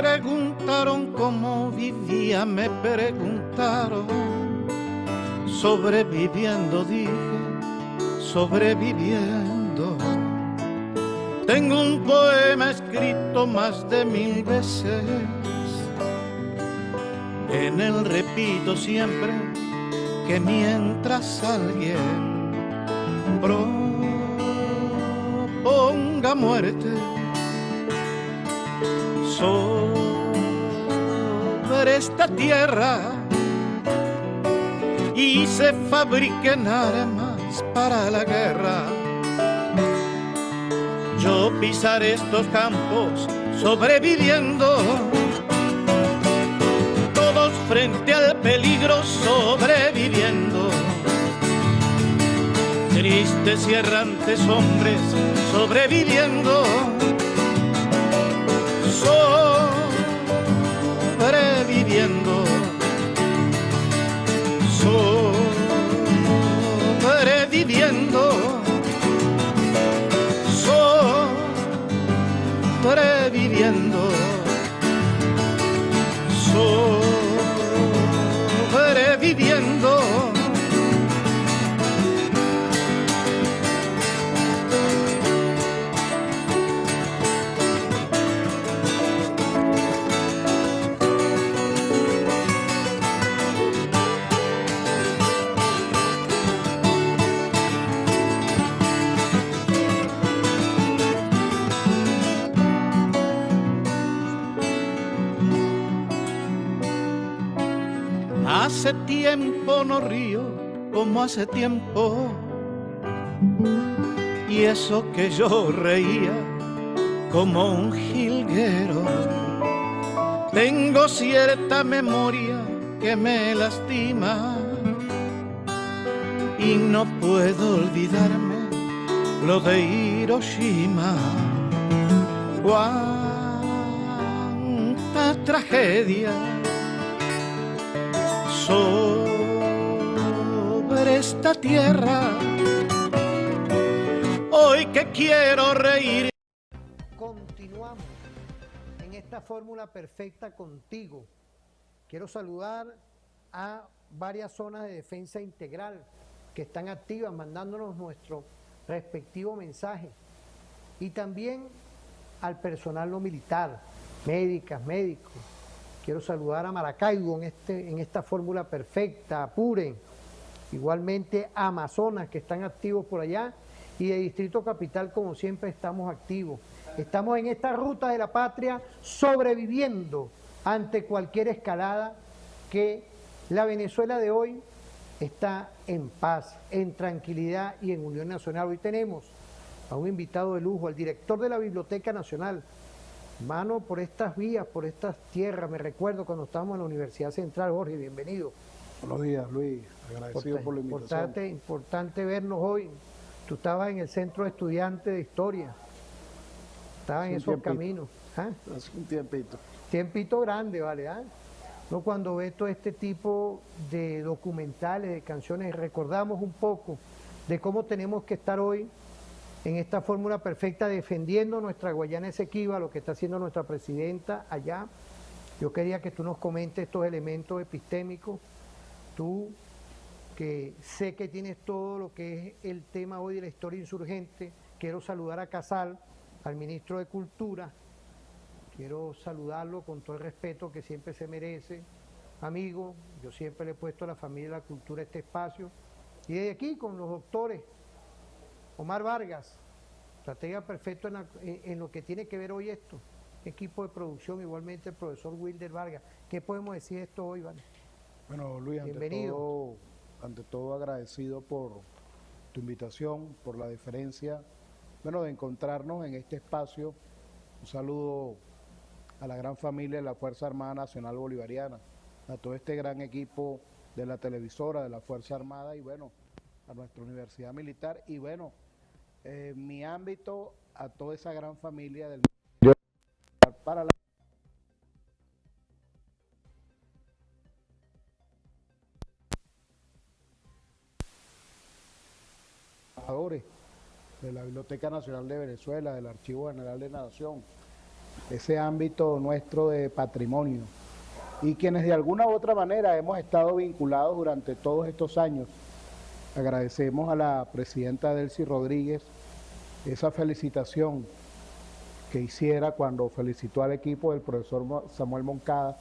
preguntaron cómo vivía, me preguntaron. Sobreviviendo, dije, sobreviviendo. Tengo un poema escrito más de 1000 veces. En él repito siempre que mientras alguien proponga muerte sobre esta tierra y se fabriquen armas para la guerra, yo pisaré estos campos sobreviviendo, todos frente al peligro sobreviviendo, tristes y errantes hombres sobreviviendo, sobreviviendo, sobreviviendo, sobreviviendo, sobreviviendo. Hace tiempo no río como hace tiempo, y eso que yo reía como un jilguero. Tengo cierta memoria que me lastima y no puedo olvidarme lo de Hiroshima. Cuánta tragedia sobre esta tierra, hoy que quiero reír. Continuamos en esta fórmula perfecta contigo. Quiero saludar a varias zonas de defensa integral que están activas, mandándonos nuestro respectivo mensaje, y también al personal no militar, médicas, médicos. Quiero saludar a Maracaibo en esta fórmula perfecta, Apure, igualmente a Amazonas, que están activos por allá, y de Distrito Capital, como siempre, estamos activos. Estamos en esta ruta de la patria sobreviviendo ante cualquier escalada, que la Venezuela de hoy está en paz, en tranquilidad y en unión nacional. Hoy tenemos a un invitado de lujo, al director de la Biblioteca Nacional. Mano, por estas vías, por estas tierras, me recuerdo cuando estábamos en la Universidad Central. Jorge, bienvenido. Buenos días, Luis, agradecido por la invitación. Importante vernos hoy. Tú estabas en el Centro de Estudiantes de Historia, estabas en esos caminos. ¿Ah? Hace un tiempito. Tiempito grande, ¿vale? ¿Ah? No, cuando ves todo este tipo de documentales, de canciones, recordamos un poco de cómo tenemos que estar hoy en esta fórmula perfecta, defendiendo nuestra Guayana Esequiba, lo que está haciendo nuestra presidenta allá. Yo quería que tú nos comentes estos elementos epistémicos, tú que sé que tienes todo lo que es el tema hoy de la historia insurgente. Quiero saludar a Casal, al ministro de Cultura, quiero saludarlo con todo el respeto que siempre se merece, amigo. Yo siempre le he puesto a la familia de la cultura este espacio, y de aquí con los doctores Omar Vargas, estratega perfecto en lo que tiene que ver hoy esto, equipo de producción, igualmente el profesor Wilder Vargas. ¿Qué podemos decir de esto hoy, Vale? Bueno, Luis, ante todo agradecido por tu invitación, por la deferencia, bueno, de encontrarnos en este espacio. Un saludo a la gran familia de la Fuerza Armada Nacional Bolivariana, a todo este gran equipo de la televisora, de la Fuerza Armada, y bueno, a nuestra Universidad Militar, y bueno, mi ámbito, a toda esa gran familia del para la trabajadores de la Biblioteca Nacional de Venezuela, del Archivo General de la Nación, ese ámbito nuestro de patrimonio, y quienes de alguna u otra manera hemos estado vinculados durante todos estos años. Agradecemos a la presidenta Delcy Rodríguez esa felicitación que hiciera cuando felicitó al equipo del profesor Samuel Moncada,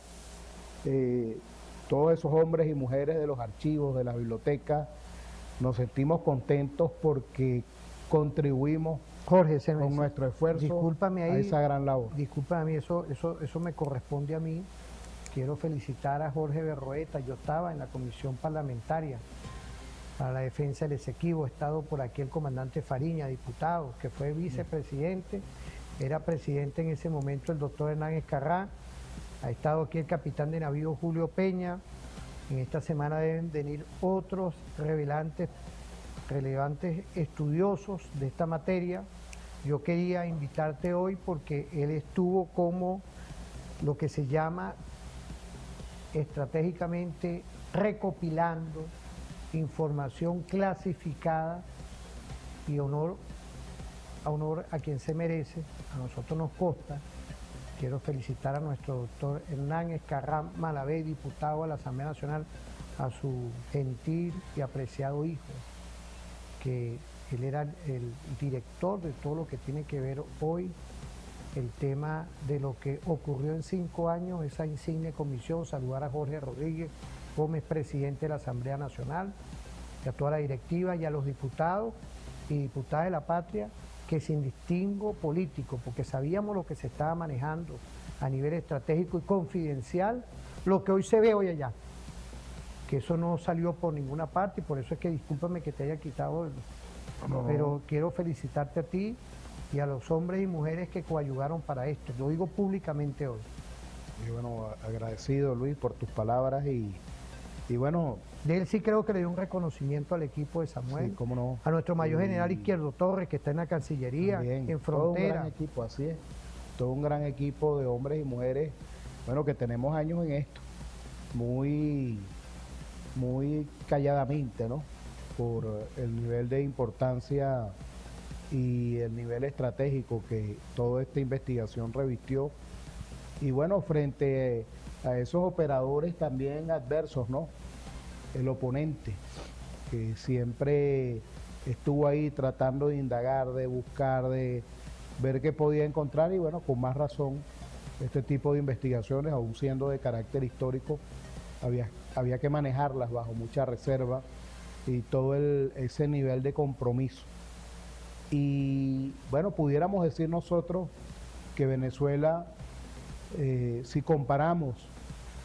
todos esos hombres y mujeres de los archivos, de la biblioteca. Nos sentimos contentos porque contribuimos, Jorge, con nuestro esfuerzo, discúlpame ahí, a esa gran labor. Discúlpame a mí, eso me corresponde a mí. Quiero felicitar a Jorge Berroeta. Yo estaba en la comisión parlamentaria para la defensa del Esequibo. He estado por aquí el comandante Fariña, diputado, que fue vicepresidente, era presidente en ese momento el doctor Hernán Escarrá. Ha estado aquí el capitán de navío Julio Peña. En esta semana deben venir otros relevantes estudiosos de esta materia. Yo quería invitarte hoy porque él estuvo como lo que se llama estratégicamente recopilando información clasificada, y honor a quien se merece, a nosotros nos consta. Quiero felicitar a nuestro doctor Hernán Escarrá Malavé, diputado a la Asamblea Nacional, a su gentil y apreciado hijo, que él era el director de todo lo que tiene que ver hoy el tema de lo que ocurrió en 5 años, esa insigne comisión. Saludar a Jorge Rodríguez Gómez, presidente de la Asamblea Nacional, y a toda la directiva y a los diputados y diputadas de la patria, que sin distingo político, porque sabíamos lo que se estaba manejando a nivel estratégico y confidencial, lo que hoy se ve hoy allá, que eso no salió por ninguna parte, y por eso es que discúlpame que te haya quitado, pero quiero felicitarte a ti y a los hombres y mujeres que coayudaron para esto. Lo digo públicamente hoy. Y bueno, agradecido, Luis, por tus palabras, y bueno... De él sí creo que le dio un reconocimiento al equipo de Samuel, sí, cómo no, a nuestro mayor general Izquierdo Torres, que está en la Cancillería, también, en frontera. Todo un gran equipo, así es, todo un gran equipo de hombres y mujeres, bueno, que tenemos años en esto, muy calladamente, ¿no? Por el nivel de importancia y el nivel estratégico que toda esta investigación revistió. Y bueno, frente a esos operadores también adversos, ¿no? El oponente, que siempre estuvo ahí tratando de indagar, de buscar, de ver qué podía encontrar, y bueno, con más razón, este tipo de investigaciones, aún siendo de carácter histórico, había que manejarlas bajo mucha reserva y todo ese nivel de compromiso. Y bueno, pudiéramos decir nosotros que Venezuela, si comparamos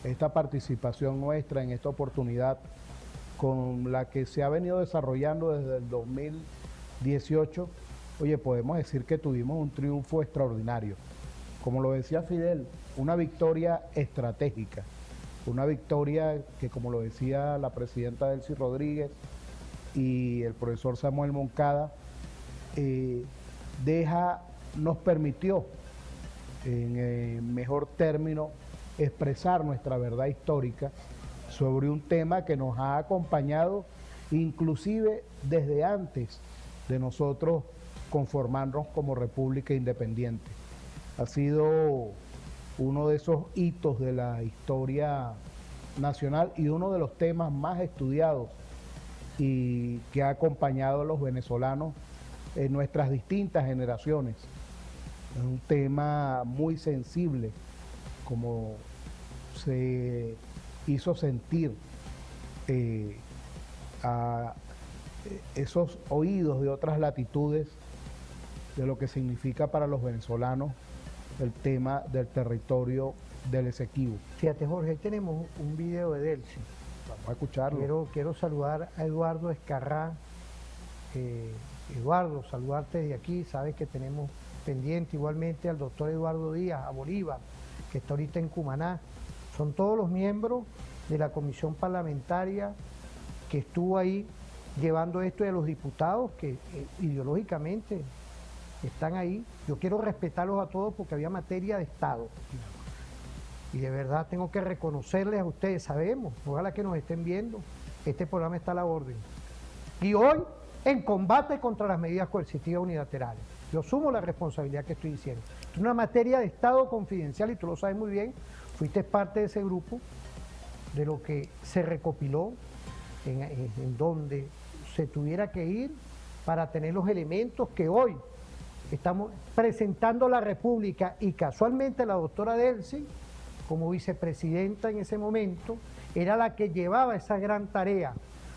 esta participación nuestra en esta oportunidad con la que se ha venido desarrollando desde el 2018, oye, podemos decir que tuvimos un triunfo extraordinario. Como lo decía Fidel, una victoria estratégica, una victoria que, como lo decía la presidenta Delcy Rodríguez y el profesor Samuel Moncada, nos permitió, en mejor término, expresar nuestra verdad histórica sobre un tema que nos ha acompañado inclusive desde antes de nosotros conformarnos como república independiente. Ha sido uno de esos hitos de la historia nacional y uno de los temas más estudiados y que ha acompañado a los venezolanos en nuestras distintas generaciones. Es un tema muy sensible, como se hizo sentir a esos oídos de otras latitudes de lo que significa para los venezolanos el tema del territorio del Esequibo. Fíjate, Jorge, ahí tenemos un video de Delcy. Vamos a escucharlo. Quiero saludar a Eduardo Escarrá. Eduardo, saludarte de aquí. Sabes que tenemos pendiente igualmente al doctor Eduardo Díaz, a Bolívar, que está ahorita en Cumaná. Son todos los miembros de la comisión parlamentaria que estuvo ahí llevando esto, de los diputados que ideológicamente están ahí. Yo quiero respetarlos a todos porque había materia de Estado. Y de verdad tengo que reconocerles a ustedes, sabemos, ojalá que nos estén viendo, este programa está a la orden. Y hoy, en combate contra las medidas coercitivas unilaterales. Yo asumo la responsabilidad que estoy diciendo. Es una materia de Estado confidencial y tú lo sabes muy bien, fuiste parte de ese grupo, de lo que se recopiló, en donde se tuviera que ir para tener los elementos que hoy estamos presentando a la República, y casualmente la doctora Delcy, como vicepresidenta en ese momento, era la que llevaba esa gran tarea.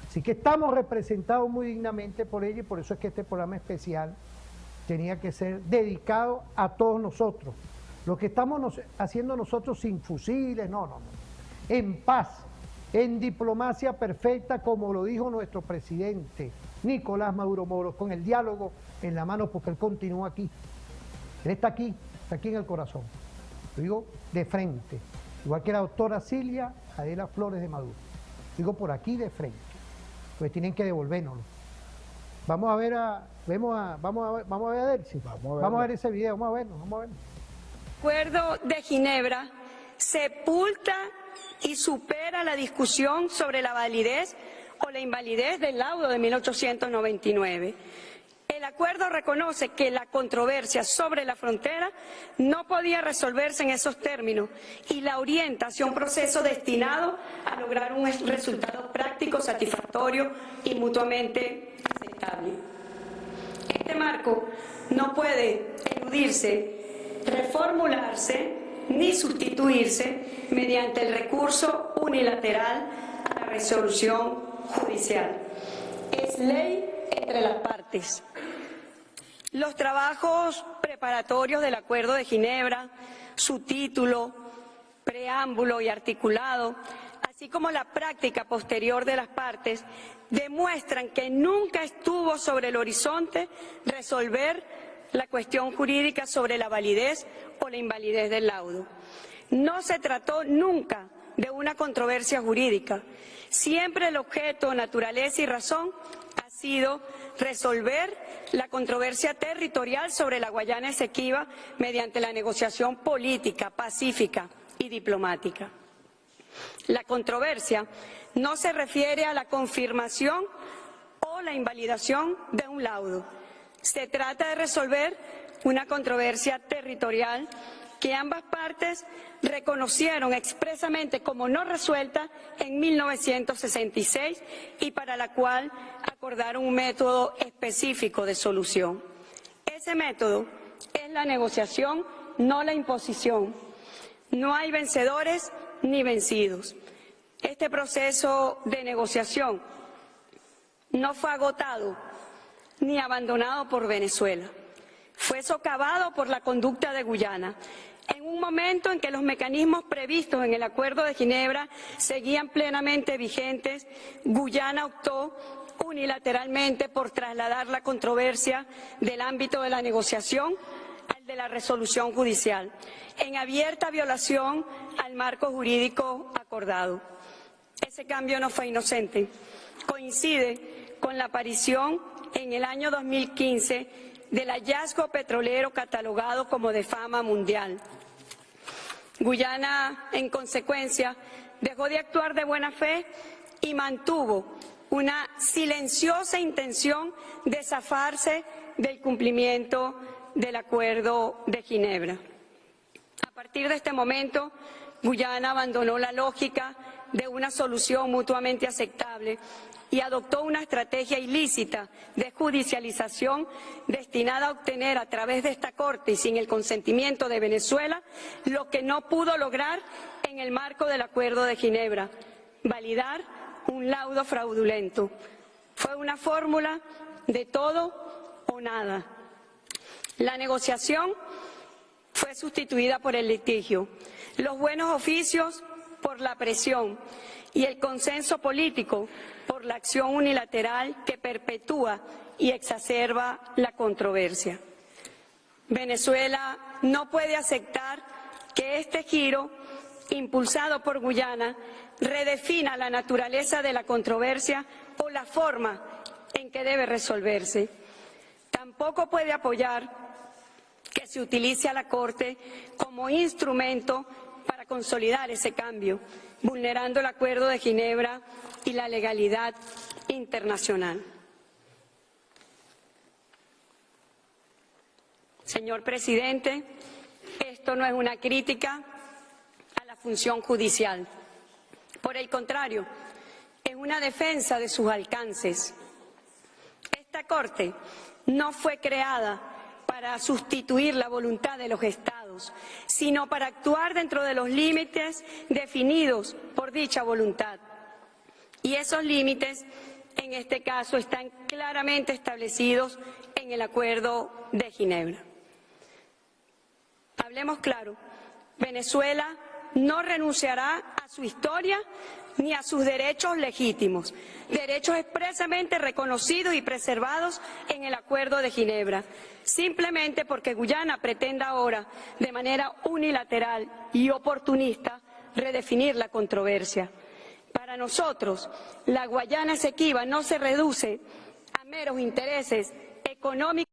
Así que estamos representados muy dignamente por ella, y por eso es que este programa especial tenía que ser dedicado a todos nosotros. Lo que estamos haciendo nosotros sin fusiles, no. En paz, en diplomacia perfecta, como lo dijo nuestro presidente Nicolás Maduro Moros, con el diálogo en la mano, porque él continúa aquí. Él está aquí en el corazón. Lo digo de frente, igual que la doctora Cilia Adela Flores de Maduro. Lo digo por aquí de frente, pues tienen que devolvérnoslo. Vamos a ver a Delcy. Vamos a ver ese video, vamos a verlo. Acuerdo de Ginebra sepulta y supera la discusión sobre la validez o la invalidez del laudo de 1899. El acuerdo reconoce que la controversia sobre la frontera no podía resolverse en esos términos y la orienta hacia un proceso destinado a lograr un resultado práctico, satisfactorio y mutuamente aceptable. Este marco no puede eludirse, reformularse ni sustituirse mediante el recurso unilateral a la resolución judicial. Es ley entre las partes. Los trabajos preparatorios del Acuerdo de Ginebra, su título, preámbulo y articulado, así como la práctica posterior de las partes, demuestran que nunca estuvo sobre el horizonte resolver la cuestión jurídica sobre la validez o la invalidez del laudo. No se trató nunca de una controversia jurídica. Siempre el objeto, naturaleza y razón ha sido resolver la controversia territorial sobre la Guayana Esequiba mediante la negociación política, pacífica y diplomática. La controversia no se refiere a la confirmación o la invalidación de un laudo. Se trata de resolver una controversia territorial que ambas partes reconocieron expresamente como no resuelta en 1966 y para la cual acordaron un método específico de solución. Ese método es la negociación, no la imposición. No hay vencedores ni vencidos. Este proceso de negociación no fue agotado ni abandonado por Venezuela. Fue socavado por la conducta de Guyana. En un momento en que los mecanismos previstos en el Acuerdo de Ginebra seguían plenamente vigentes, Guyana optó unilateralmente por trasladar la controversia del ámbito de la negociación al de la resolución judicial, en abierta violación al marco jurídico acordado. Ese cambio no fue inocente. Coincide con la aparición en el año 2015 del hallazgo petrolero catalogado como de fama mundial. Guyana, en consecuencia, dejó de actuar de buena fe y mantuvo una silenciosa intención de zafarse del cumplimiento del Acuerdo de Ginebra. A partir de este momento, Guyana abandonó la lógica de una solución mutuamente aceptable y adoptó una estrategia ilícita de judicialización destinada a obtener a través de esta Corte y sin el consentimiento de Venezuela lo que no pudo lograr en el marco del Acuerdo de Ginebra, validar un laudo fraudulento. Fue una fórmula de todo o nada. La negociación fue sustituida por el litigio, los buenos oficios por la presión y el consenso político por la acción unilateral que perpetúa y exacerba la controversia. Venezuela no puede aceptar que este giro, impulsado por Guyana, redefina la naturaleza de la controversia o la forma en que debe resolverse. Tampoco puede apoyar que se utilice a la Corte como instrumento para consolidar ese cambio, vulnerando el Acuerdo de Ginebra y la legalidad internacional. Señor presidente, esto no es una crítica a la función judicial. Por el contrario, es una defensa de sus alcances. Esta Corte no fue creada para sustituir la voluntad de los Estados, sino para actuar dentro de los límites definidos por dicha voluntad. Y esos límites, en este caso, están claramente establecidos en el Acuerdo de Ginebra. Hablemos claro, Venezuela no renunciará a su historia ni a sus derechos legítimos, derechos expresamente reconocidos y preservados en el Acuerdo de Ginebra, simplemente porque Guyana pretenda ahora, de manera unilateral y oportunista, redefinir la controversia. Para nosotros, la Guayana Esequiba no se reduce a meros intereses económicos.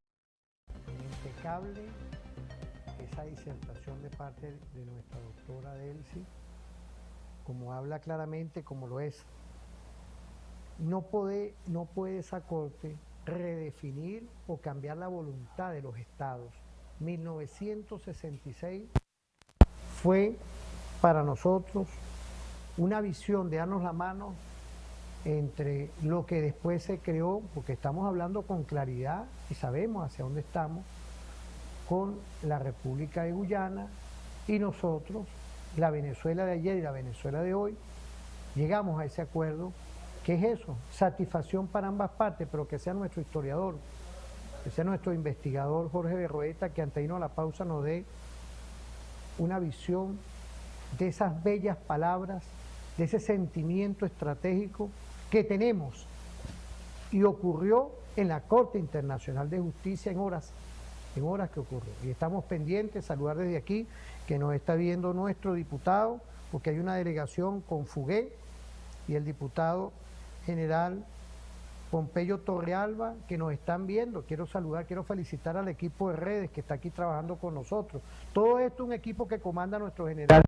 Impecable esa disertación de parte de nuestra doctora Delcy, como habla claramente, como lo es. No puede esa Corte redefinir o cambiar la voluntad de los Estados. 1966 fue para nosotros una visión de darnos la mano entre lo que después se creó, porque estamos hablando con claridad y sabemos hacia dónde estamos, con la República de Guyana y nosotros, la Venezuela de ayer y la Venezuela de hoy, llegamos a ese acuerdo. ¿Qué es eso? Satisfacción para ambas partes, pero que sea nuestro historiador, que sea nuestro investigador Jorge Berroeta, que antes de irnos a la pausa nos dé una visión de esas bellas palabras, de ese sentimiento estratégico que tenemos y ocurrió en la Corte Internacional de Justicia en horas que ocurrió. Y estamos pendientes, saludar desde aquí que nos está viendo nuestro diputado, porque hay una delegación con Fugué y el diputado general Pompeyo Torrealba que nos están viendo. Quiero saludar, quiero felicitar al equipo de redes que está aquí trabajando con nosotros. Todo esto es un equipo que comanda nuestro general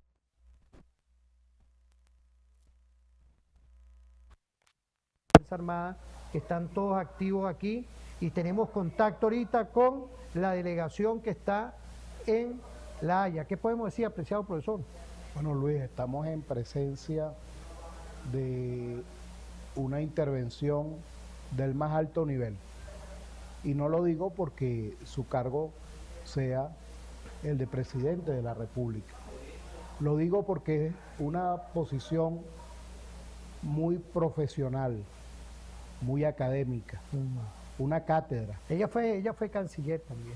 Armada, que están todos activos aquí y tenemos contacto ahorita con la delegación que está en La Haya. ¿Qué podemos decir, apreciado profesor? Bueno, Luis, estamos en presencia de una intervención del más alto nivel. Y no lo digo porque su cargo sea el de presidente de la República. Lo digo porque es una posición muy profesional, muy académica, una cátedra. Ella fue canciller también.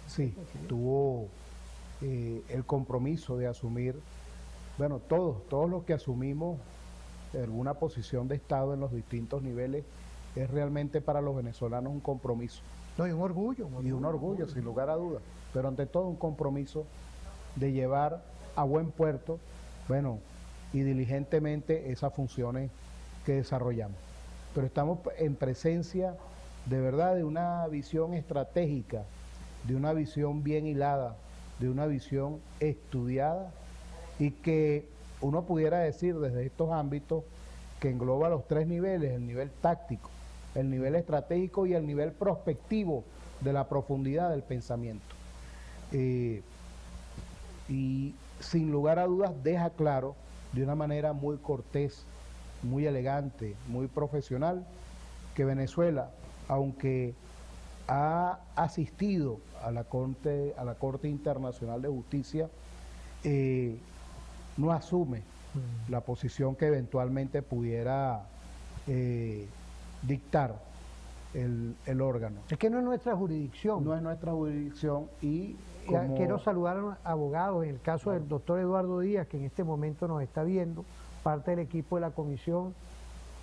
Sí, tuvo el compromiso de asumir, bueno, todos los que asumimos alguna posición de Estado en los distintos niveles, es realmente para los venezolanos un compromiso. No, y un orgullo. Y un orgullo, sin lugar a dudas, pero ante todo un compromiso de llevar a buen puerto, bueno, y diligentemente esas funciones que desarrollamos. Pero estamos en presencia de verdad de una visión estratégica, de una visión bien hilada, de una visión estudiada y que uno pudiera decir desde estos ámbitos que engloba los tres niveles, el nivel táctico, el nivel estratégico y el nivel prospectivo de la profundidad del pensamiento. Y sin lugar a dudas deja claro de una manera muy cortés, muy elegante, muy profesional, que Venezuela, aunque ha asistido a la Corte Internacional de Justicia, no asume la posición que eventualmente pudiera dictar el órgano. Es que no es nuestra jurisdicción. No es nuestra jurisdicción y quiero saludar a los abogados, en el caso del doctor Eduardo Díaz, que en este momento nos está viendo, parte del equipo de la comisión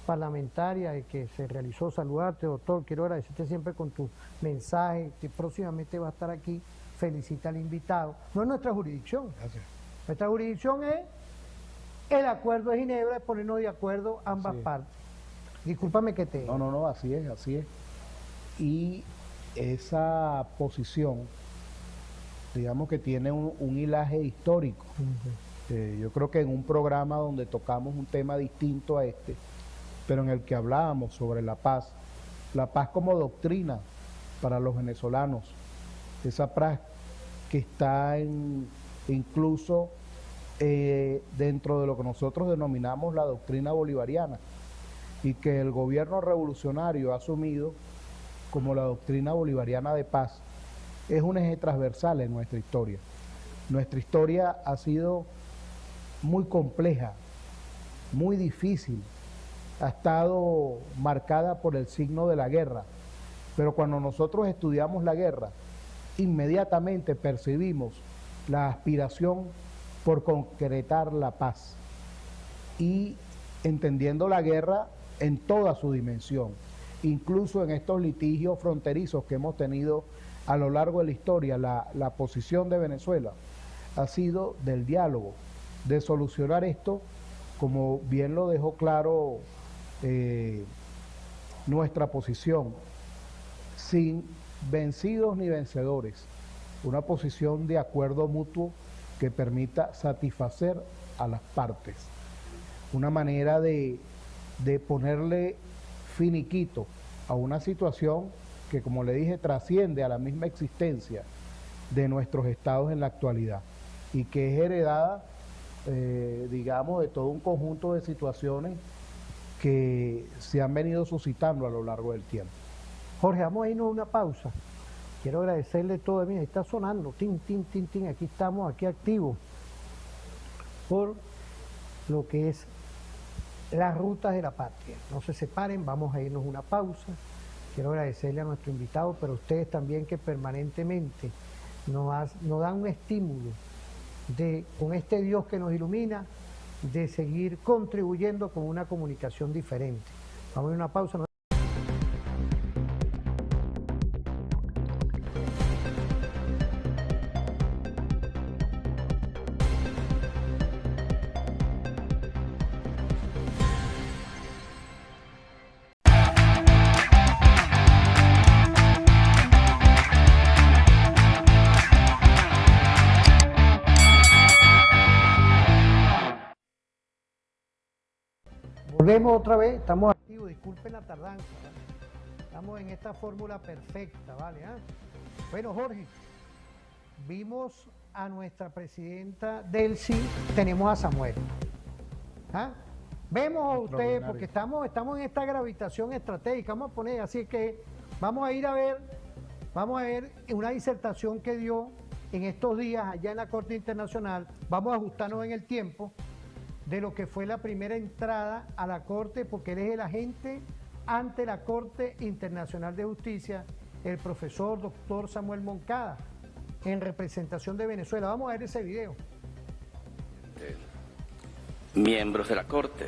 parlamentaria que se realizó. Saludarte, doctor, quiero agradecerte siempre con tu mensaje, que próximamente va a estar aquí. Felicita al invitado. No es nuestra jurisdicción. Gracias. Nuestra jurisdicción es el Acuerdo de Ginebra, es ponernos de acuerdo ambas partes. Discúlpame que te... No, así es. Y esa posición, digamos que tiene un hilaje histórico. Yo creo que en un programa donde tocamos un tema distinto a este, pero en el que hablábamos sobre la paz como doctrina para los venezolanos, esa que está incluso dentro de lo que nosotros denominamos la doctrina bolivariana y que el gobierno revolucionario ha asumido como la doctrina bolivariana de paz, es un eje transversal en nuestra historia. Nuestra historia ha sido muy compleja, muy difícil, ha estado marcada por el signo de la guerra, pero cuando nosotros estudiamos la guerra, inmediatamente percibimos la aspiración por concretar la paz y entendiendo la guerra en toda su dimensión, incluso en estos litigios fronterizos que hemos tenido a lo largo de la historia. La posición de Venezuela ha sido del diálogo, de solucionar esto, como bien lo dejó claro nuestra posición, sin vencidos ni vencedores, una posición de acuerdo mutuo que permita satisfacer a las partes, una manera de ponerle finiquito a una situación que, como le dije, trasciende a la misma existencia de nuestros estados en la actualidad y que es heredada, digamos, de todo un conjunto de situaciones que se han venido suscitando a lo largo del tiempo. Jorge, vamos a irnos a una pausa. Quiero agradecerle todo. Mira, está sonando, tin, tin, tin, tin. Aquí estamos, aquí activos por lo que es las rutas de la patria. No se separen, vamos a irnos a una pausa. Quiero agradecerle a nuestro invitado, pero a ustedes también que permanentemente nos dan un estímulo con este Dios que nos ilumina, de seguir contribuyendo con una comunicación diferente. Vamos a ir a una pausa. Volvemos otra vez, estamos activos, disculpen la tardanza, ¿vale? Estamos en esta fórmula perfecta, ¿vale? Bueno, Jorge, vimos a nuestra presidenta Delcy, tenemos a Samuel. Vemos a ustedes, porque estamos en esta gravitación estratégica, vamos a poner, así que vamos a ver una disertación que dio en estos días allá en la Corte Internacional, vamos a ajustarnos en el tiempo, de lo que fue la primera entrada a la Corte, porque él es el agente ante la Corte Internacional de Justicia, el profesor doctor Samuel Moncada, en representación de Venezuela. Vamos a ver ese video. Miembros de la Corte.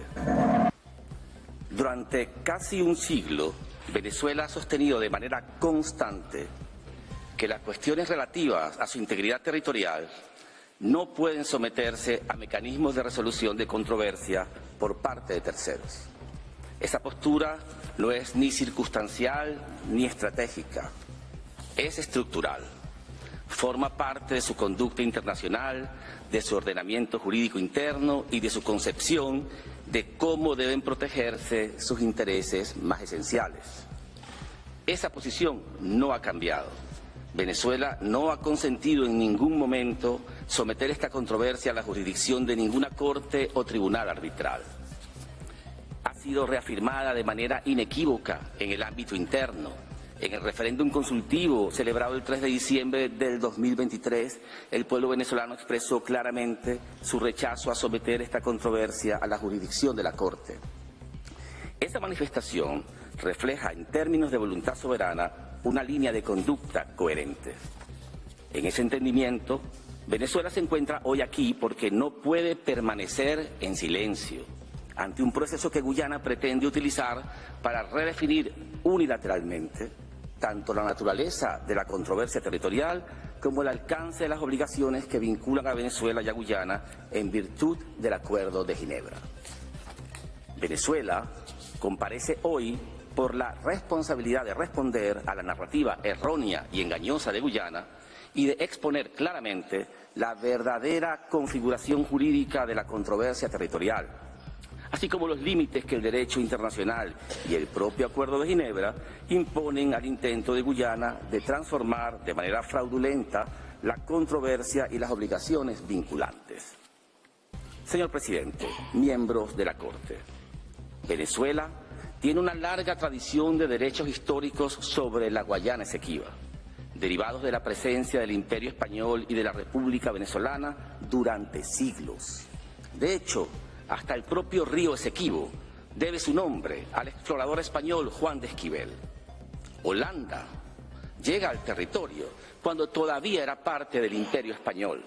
Durante casi un siglo, Venezuela ha sostenido de manera constante que las cuestiones relativas a su integridad territorial no pueden someterse a mecanismos de resolución de controversia por parte de terceros. Esa postura no es ni circunstancial ni estratégica, es estructural. Forma parte de su conducta internacional, de su ordenamiento jurídico interno y de su concepción de cómo deben protegerse sus intereses más esenciales. Esa posición no ha cambiado. Venezuela no ha consentido en ningún momento someter esta controversia a la jurisdicción de ninguna corte o tribunal arbitral. Ha sido reafirmada de manera inequívoca en el ámbito interno. En el referéndum consultivo celebrado el 3 de diciembre del 2023, el pueblo venezolano expresó claramente su rechazo a someter esta controversia a la jurisdicción de la Corte. Esta manifestación refleja en términos de voluntad soberana una línea de conducta coherente. En ese entendimiento, Venezuela se encuentra hoy aquí porque no puede permanecer en silencio ante un proceso que Guyana pretende utilizar para redefinir unilateralmente tanto la naturaleza de la controversia territorial como el alcance de las obligaciones que vinculan a Venezuela y a Guyana en virtud del Acuerdo de Ginebra. Venezuela comparece hoy por la responsabilidad de responder a la narrativa errónea y engañosa de Guyana y de exponer claramente la verdadera configuración jurídica de la controversia territorial, así como los límites que el derecho internacional y el propio Acuerdo de Ginebra imponen al intento de Guyana de transformar de manera fraudulenta la controversia y las obligaciones vinculantes. Señor presidente, miembros de la Corte, Venezuela tiene una larga tradición de derechos históricos sobre la Guayana Esequiba, derivados de la presencia del Imperio Español y de la República Venezolana durante siglos. De hecho, hasta el propio río Esequibo debe su nombre al explorador español Juan de Esquivel. Holanda llega al territorio cuando todavía era parte del Imperio Español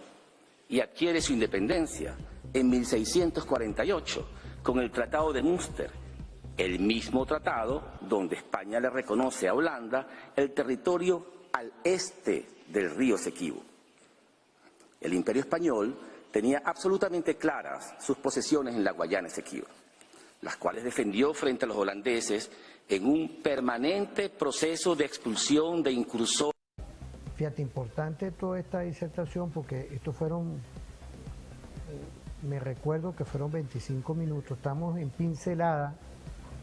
y adquiere su independencia en 1648 con el Tratado de Münster, el mismo tratado donde España le reconoce a Holanda el territorio al este del río Esequibo. El Imperio Español tenía absolutamente claras sus posesiones en la Guayana Esequiba, las cuales defendió frente a los holandeses en un permanente proceso de expulsión de incursores. Fíjate, importante toda esta disertación porque estos fueron, me recuerdo que fueron 25 minutos, estamos en pincelada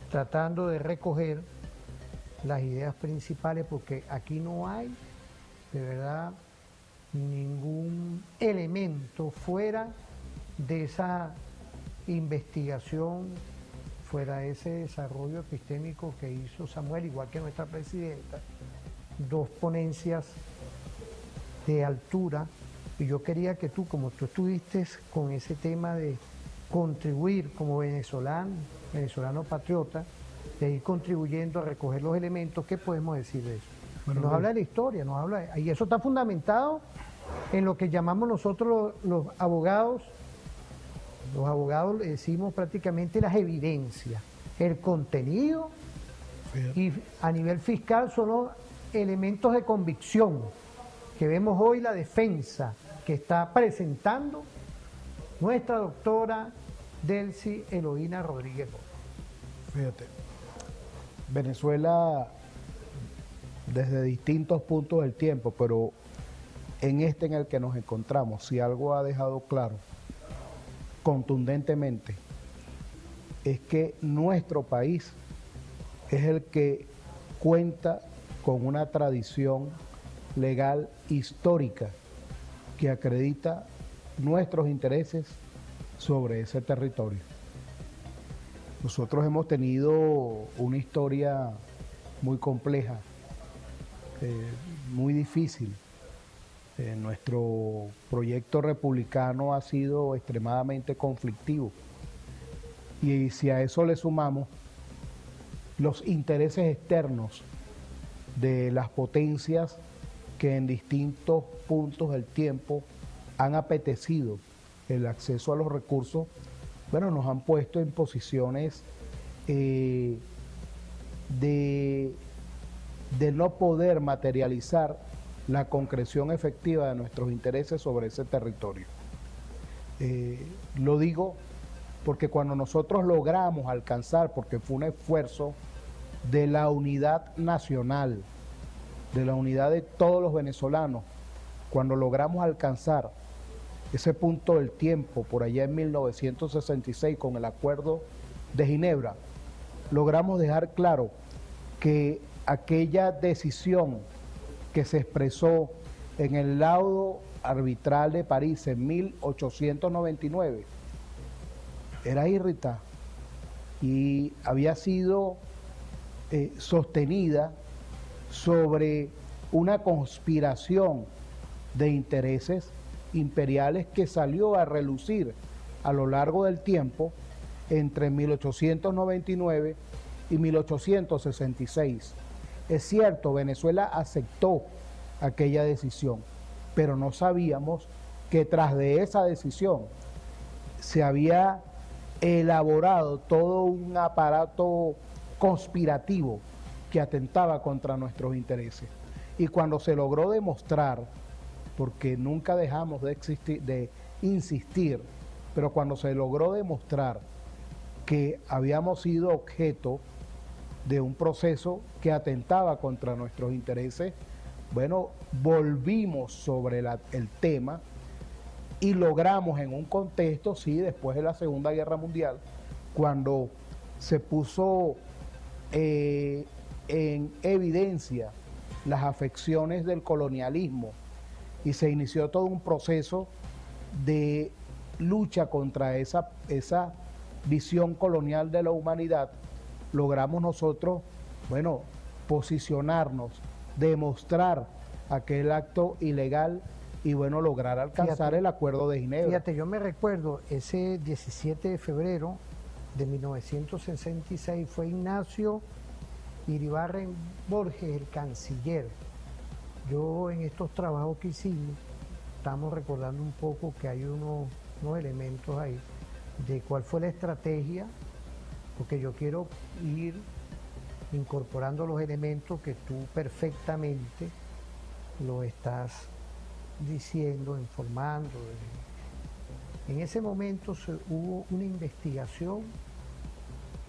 tratando de recoger las ideas principales porque aquí no hay, de verdad, ningún elemento fuera de esa investigación, fuera de ese desarrollo epistémico que hizo Samuel, igual que nuestra presidenta, dos ponencias de altura, y yo quería que tú, como tú estuviste con ese tema de contribuir como venezolano patriota, de ir contribuyendo a recoger los elementos, ¿qué podemos decir de eso? Bueno, nos habla de la historia, y eso está fundamentado en lo que llamamos nosotros los abogados. Los abogados le decimos prácticamente las evidencias, el contenido, y a nivel fiscal son los elementos de convicción que vemos hoy la defensa que está presentando nuestra doctora Delcy Eloína Rodríguez. Fíjate, Venezuela desde distintos puntos del tiempo, pero en este en el que nos encontramos, si algo ha dejado claro contundentemente, es que nuestro país es el que cuenta con una tradición legal histórica que acredita nuestros intereses sobre ese territorio. Nosotros hemos tenido una historia muy compleja, muy difícil. Nuestro proyecto republicano ha sido extremadamente conflictivo. Y si a eso le sumamos los intereses externos de las potencias que en distintos puntos del tiempo han apetecido el acceso a los recursos, bueno, nos han puesto en posiciones de no poder materializar la concreción efectiva de nuestros intereses sobre ese territorio. Lo digo porque cuando nosotros logramos alcanzar, porque fue un esfuerzo de la unidad nacional, de la unidad de todos los venezolanos, cuando logramos alcanzar ese punto del tiempo, por allá en 1966, con el Acuerdo de Ginebra, logramos dejar claro que aquella decisión que se expresó en el laudo arbitral de París en 1899 era irrita y había sido sostenida sobre una conspiración de intereses imperiales que salió a relucir a lo largo del tiempo entre 1899 y 1866. Es cierto, Venezuela aceptó aquella decisión, pero no sabíamos que tras de esa decisión se había elaborado todo un aparato conspirativo que atentaba contra nuestros intereses. Y cuando se logró demostrar, porque nunca dejamos de insistir, pero cuando se logró demostrar que habíamos sido objeto de un proceso que atentaba contra nuestros intereses, bueno, volvimos sobre el tema y logramos en un contexto, sí, después de la Segunda Guerra Mundial, cuando se puso en evidencia las afecciones del colonialismo y se inició todo un proceso de lucha contra esa visión colonial de la humanidad, logramos nosotros, bueno, posicionarnos, demostrar aquel acto ilegal y, bueno, lograr alcanzar el Acuerdo de Ginebra. Fíjate, yo me recuerdo ese 17 de febrero de 1966, fue Ignacio Iribarren Borges, el canciller. Yo en estos trabajos que hicimos, estamos recordando un poco que hay unos elementos ahí de cuál fue la estrategia, porque yo quiero ir incorporando los elementos que tú perfectamente lo estás diciendo, informando. En ese momento hubo una investigación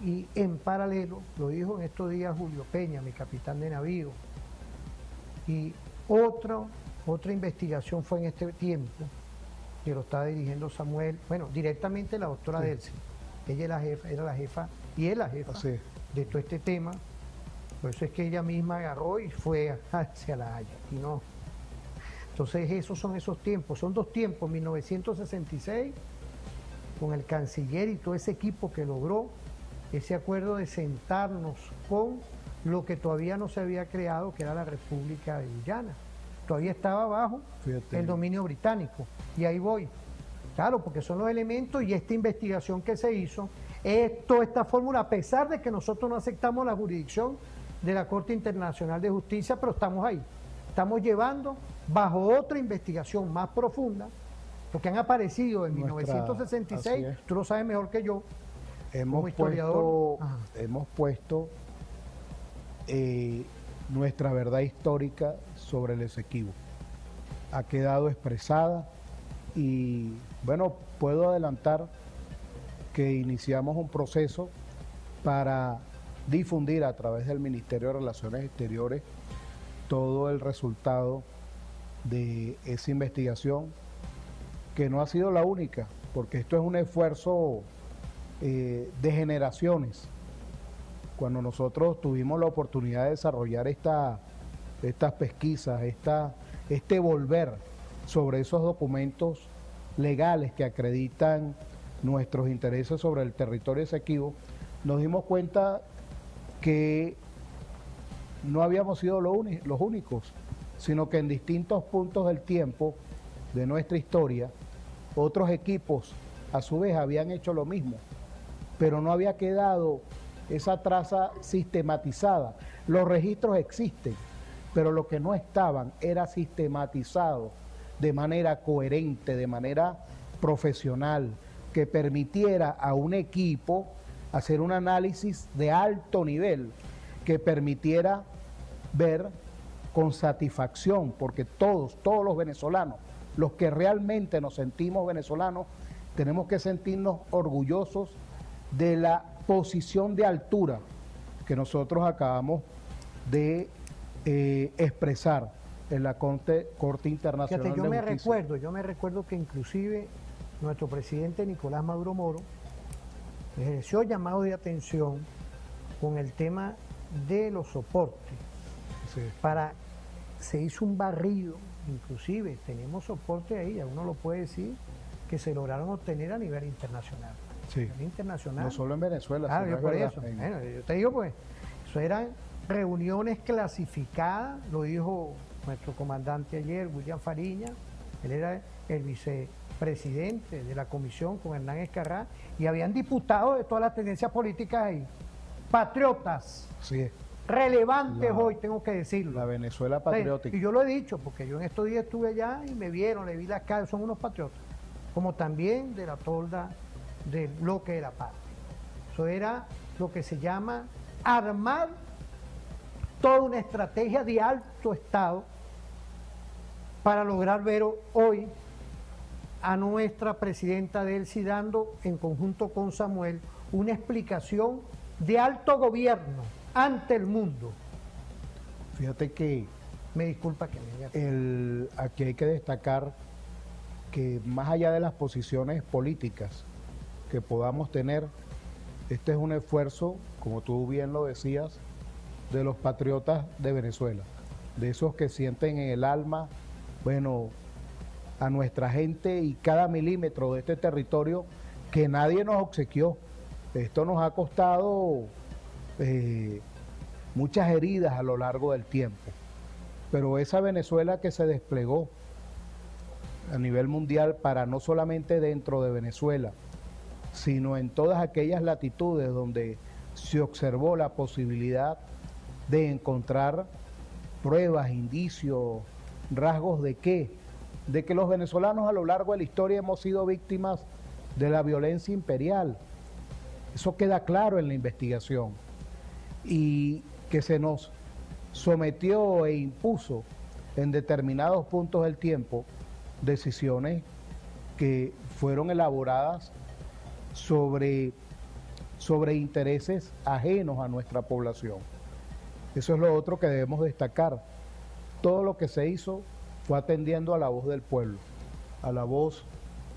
y en paralelo, lo dijo en estos días Julio Peña, mi capitán de navío, y otra investigación fue en este tiempo, que lo estaba dirigiendo Samuel, bueno, directamente la doctora Delcy. Ella era la jefa y es la jefa de todo este tema. Por eso es que ella misma agarró y fue hacia La Haya. Y no. Entonces esos son esos tiempos. Son dos tiempos, 1966, con el canciller y todo ese equipo que logró ese acuerdo de sentarnos con lo que todavía no se había creado, que era la República de Guyana. Todavía estaba bajo el dominio británico. Y ahí voy. Claro, porque son los elementos y esta investigación que se hizo, toda esta fórmula, a pesar de que nosotros no aceptamos la jurisdicción de la Corte Internacional de Justicia, pero estamos ahí. Estamos llevando bajo otra investigación más profunda, porque han aparecido en 1966, tú lo sabes mejor que yo, como historiador. Hemos puesto nuestra verdad histórica sobre el Esequibo. Ha quedado expresada y, bueno, puedo adelantar que iniciamos un proceso para difundir a través del Ministerio de Relaciones Exteriores todo el resultado de esa investigación, que no ha sido la única, porque esto es un esfuerzo de generaciones. Cuando nosotros tuvimos la oportunidad de desarrollar estas pesquisas, este volver sobre esos documentos legales que acreditan nuestros intereses sobre el territorio Esequibo, nos dimos cuenta que no habíamos sido los únicos, sino que en distintos puntos del tiempo de nuestra historia, otros equipos a su vez habían hecho lo mismo, pero no había quedado esa traza sistematizada. Los registros existen, pero lo que no estaban era sistematizado de manera coherente, de manera profesional, que permitiera a un equipo hacer un análisis de alto nivel, que permitiera ver con satisfacción, porque todos los venezolanos, los que realmente nos sentimos venezolanos, tenemos que sentirnos orgullosos de la posición de altura que nosotros acabamos de expresar en la Corte Internacional Fíjate, de Justicia. yo me recuerdo que inclusive nuestro presidente Nicolás Maduro Moro ejerció llamado de atención con el tema de los soportes. Se hizo un barrido, inclusive tenemos soporte ahí, uno lo puede decir, que se lograron obtener a nivel internacional. Sí. A nivel internacional. No solo en Venezuela. Claro, yo por eso. Bueno, yo te digo, pues, eso eran reuniones clasificadas, lo dijo nuestro comandante ayer, William Fariña, él era el vicepresidente de la comisión con Hernán Escarrá, y habían diputados de todas las tendencias políticas ahí, patriotas. Sí. Relevantes hoy, tengo que decirlo. La Venezuela patriótica. Y yo lo he dicho, porque yo en estos días estuve allá y me vieron, le vi las caras, son unos patriotas, como también de la tolda del bloque de la patria. Eso era lo que se llama armar toda una estrategia de alto estado para lograr ver hoy a nuestra presidenta Delcy dando, en conjunto con Samuel, una explicación de alto gobierno ante el mundo. Fíjate que me disculpa que me aquí hay que destacar que más allá de las posiciones políticas que podamos tener, este es un esfuerzo, como tú bien lo decías, de los patriotas de Venezuela, de esos que sienten en el alma, bueno, a nuestra gente y cada milímetro de este territorio que nadie nos obsequió. Esto nos ha costado muchas heridas a lo largo del tiempo, pero esa Venezuela que se desplegó a nivel mundial para no solamente dentro de Venezuela, sino en todas aquellas latitudes donde se observó la posibilidad de encontrar pruebas, indicios, rasgos de que los venezolanos a lo largo de la historia hemos sido víctimas de la violencia imperial. Eso queda claro en la investigación. Y que se nos sometió e impuso en determinados puntos del tiempo decisiones que fueron elaboradas sobre intereses ajenos a nuestra población. Eso es lo otro que debemos destacar. Todo lo que se hizo fue atendiendo a la voz del pueblo, a la voz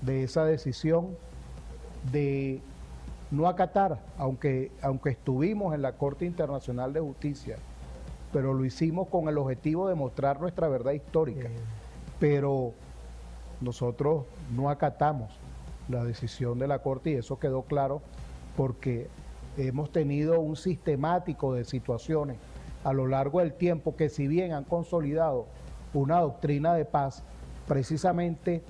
de esa decisión de no acatar, aunque estuvimos en la Corte Internacional de Justicia, pero lo hicimos con el objetivo de mostrar nuestra verdad histórica. Pero nosotros no acatamos la decisión de la Corte y eso quedó claro porque hemos tenido un sistemático de situaciones a lo largo del tiempo que, si bien han consolidado una doctrina de paz, precisamente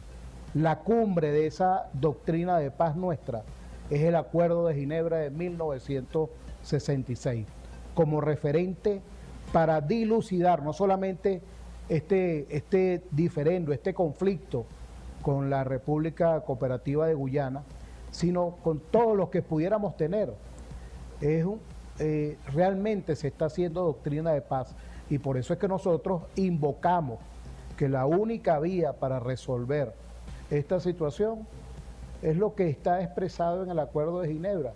la cumbre de esa doctrina de paz nuestra es el Acuerdo de Ginebra de 1966, como referente para dilucidar no solamente este diferendo, este conflicto con la República Cooperativa de Guyana, sino con todos los que pudiéramos tener. Realmente se está haciendo doctrina de paz y por eso es que nosotros invocamos que la única vía para resolver esta situación es lo que está expresado en el Acuerdo de Ginebra,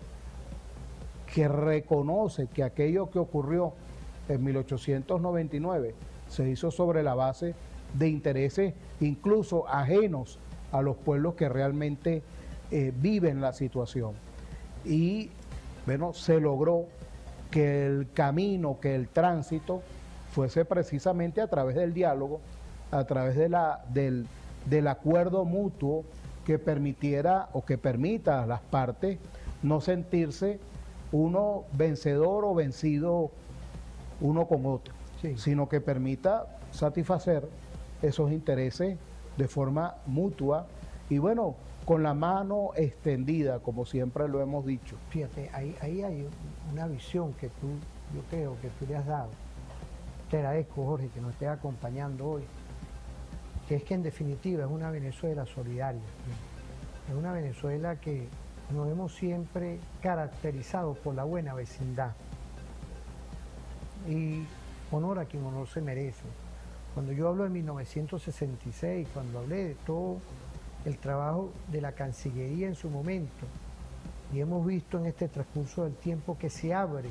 que reconoce que aquello que ocurrió en 1899 se hizo sobre la base de intereses incluso ajenos a los pueblos que realmente viven la situación. Y bueno, se logró que el camino, que el tránsito fuese precisamente a través del diálogo, a través del acuerdo mutuo que permitiera o que permita a las partes no sentirse uno vencedor o vencido uno con otro, sí, sino que permita satisfacer esos intereses de forma mutua y bueno, con la mano extendida, como siempre lo hemos dicho. Fíjate, ahí hay una visión que yo creo que tú le has dado. Te agradezco, Jorge, que nos estés acompañando hoy, que es que en definitiva es una Venezuela solidaria, es una Venezuela que nos hemos siempre caracterizado por la buena vecindad. Y honor a quien honor se merece. Cuando yo hablo de 1966, cuando hablé de todo el trabajo de la Cancillería en su momento, y hemos visto en este transcurso del tiempo que se abre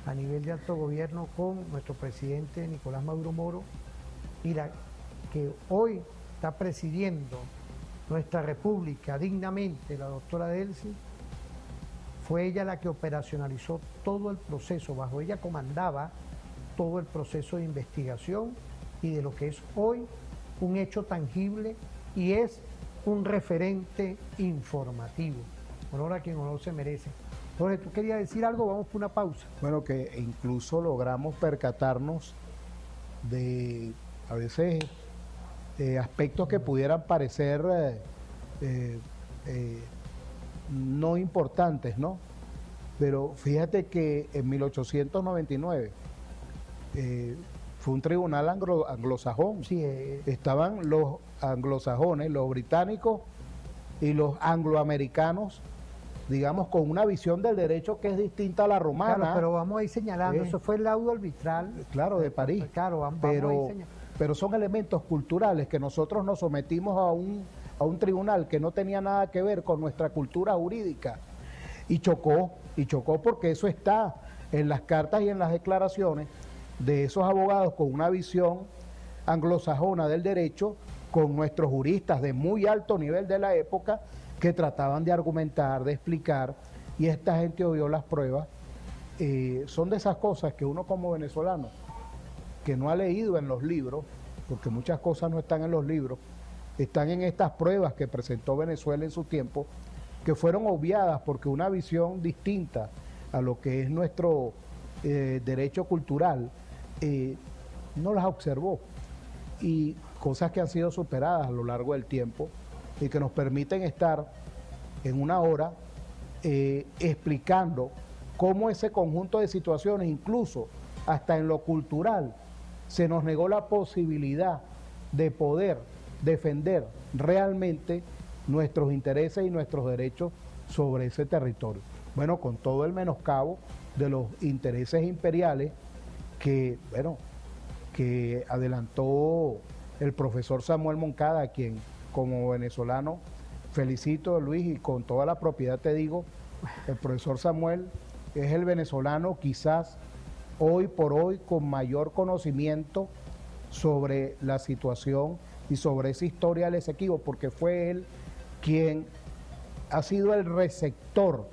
a nivel de alto gobierno con nuestro presidente Nicolás Maduro Moro, y que hoy está presidiendo nuestra república dignamente, la doctora Delcy, fue ella la que operacionalizó todo el proceso, bajo ella comandaba todo el proceso de investigación y de lo que es hoy un hecho tangible y es un referente informativo. Honor a quien honor se merece. Jorge, ¿tú querías decir algo? Vamos por una pausa. Bueno, que incluso logramos percatarnos de a veces aspectos que pudieran parecer no importantes, ¿no? Pero fíjate que en 1899 fue un tribunal anglosajón. Sí, estaban los anglosajones, los británicos y los angloamericanos, digamos, con una visión del derecho que es distinta a la romana. Claro, pero vamos a ir señalando, eso fue el laudo arbitral. Claro, de París. Claro, vamos pero son elementos culturales que nosotros nos sometimos a un tribunal que no tenía nada que ver con nuestra cultura jurídica. Y chocó porque eso está en las cartas y en las declaraciones de esos abogados con una visión anglosajona del derecho, con nuestros juristas de muy alto nivel de la época que trataban de argumentar, de explicar, y esta gente obvió las pruebas. Son de esas cosas que uno como venezolano, que no ha leído en los libros, porque muchas cosas no están en los libros, están en estas pruebas que presentó Venezuela en su tiempo, que fueron obviadas porque una visión distinta a lo que es nuestro derecho cultural no las observó, y cosas que han sido superadas a lo largo del tiempo y que nos permiten estar en una hora explicando cómo ese conjunto de situaciones, incluso hasta en lo cultural, se nos negó la posibilidad de poder defender realmente nuestros intereses y nuestros derechos sobre ese territorio. Bueno, con todo el menoscabo de los intereses imperiales que, bueno, que adelantó el profesor Samuel Moncada, a quien como venezolano felicito, Luis, y con toda la propiedad te digo, el profesor Samuel es el venezolano quizás hoy por hoy con mayor conocimiento sobre la situación y sobre esa historia del Esequibo, porque fue él quien ha sido el receptor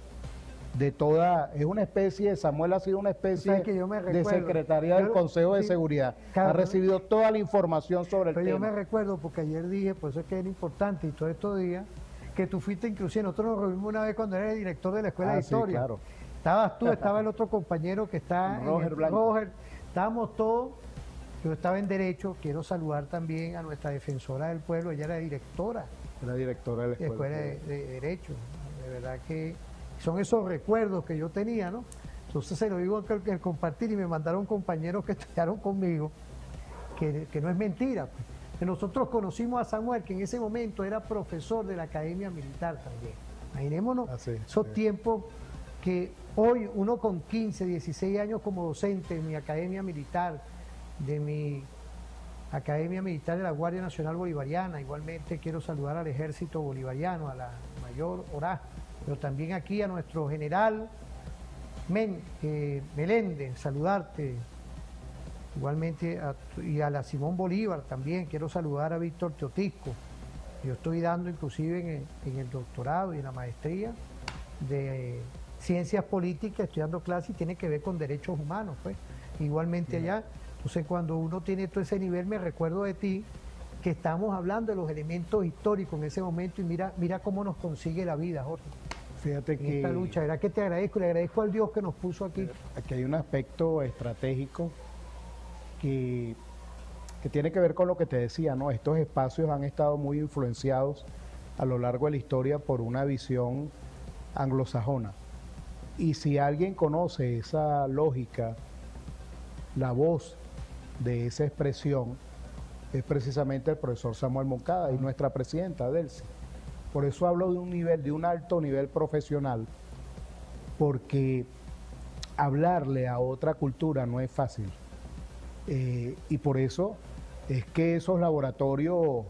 de toda, es una especie, Samuel ha sido una especie de secretaría del Consejo de Seguridad, ha recibido toda la información sobre el tema. Yo me recuerdo, porque ayer dije, por eso es que era importante, y todos estos días, que tú fuiste inclusive, nosotros nos reunimos una vez cuando eres director de la Escuela de Historia. Sí, claro. Estabas tú, estaba el otro compañero que está Roger, estábamos todos, yo estaba en Derecho. Quiero saludar también a nuestra defensora del pueblo, ella era directora. Era directora de la Escuela de Derecho. De verdad que son esos recuerdos que yo tenía, ¿no? Entonces se lo digo al compartir, y me mandaron compañeros que estudiaron conmigo, que no es mentira. Que nosotros conocimos a Samuel, que en ese momento era profesor de la Academia Militar también. Imaginémonos esos tiempos que hoy uno con 15, 16 años como docente en mi Academia Militar, de mi Academia Militar de la Guardia Nacional Bolivariana, igualmente quiero saludar al Ejército Bolivariano, a la Mayor Orá, pero también aquí a nuestro general Meléndez, saludarte, igualmente y a la Simón Bolívar también, quiero saludar a Víctor Teotisco. Yo estoy dando inclusive en el doctorado y en la maestría de Ciencias Políticas, estoy dando clases y tiene que ver con derechos humanos, pues, igualmente allá. Entonces cuando uno tiene todo ese nivel, me recuerdo de ti, que estamos hablando de los elementos históricos en ese momento, y mira cómo nos consigue la vida, Jorge. Fíjate en que esta lucha, ¿verdad? Que te agradezco, le agradezco al Dios que nos puso aquí. Aquí hay un aspecto estratégico que tiene que ver con lo que te decía, ¿no? Estos espacios han estado muy influenciados a lo largo de la historia por una visión anglosajona. Y si alguien conoce esa lógica, la voz de esa expresión, es precisamente el profesor Samuel Moncada y nuestra presidenta, Delcy. Por eso hablo de un nivel, de un alto nivel profesional, porque hablarle a otra cultura no es fácil. Y por eso es que esos laboratorios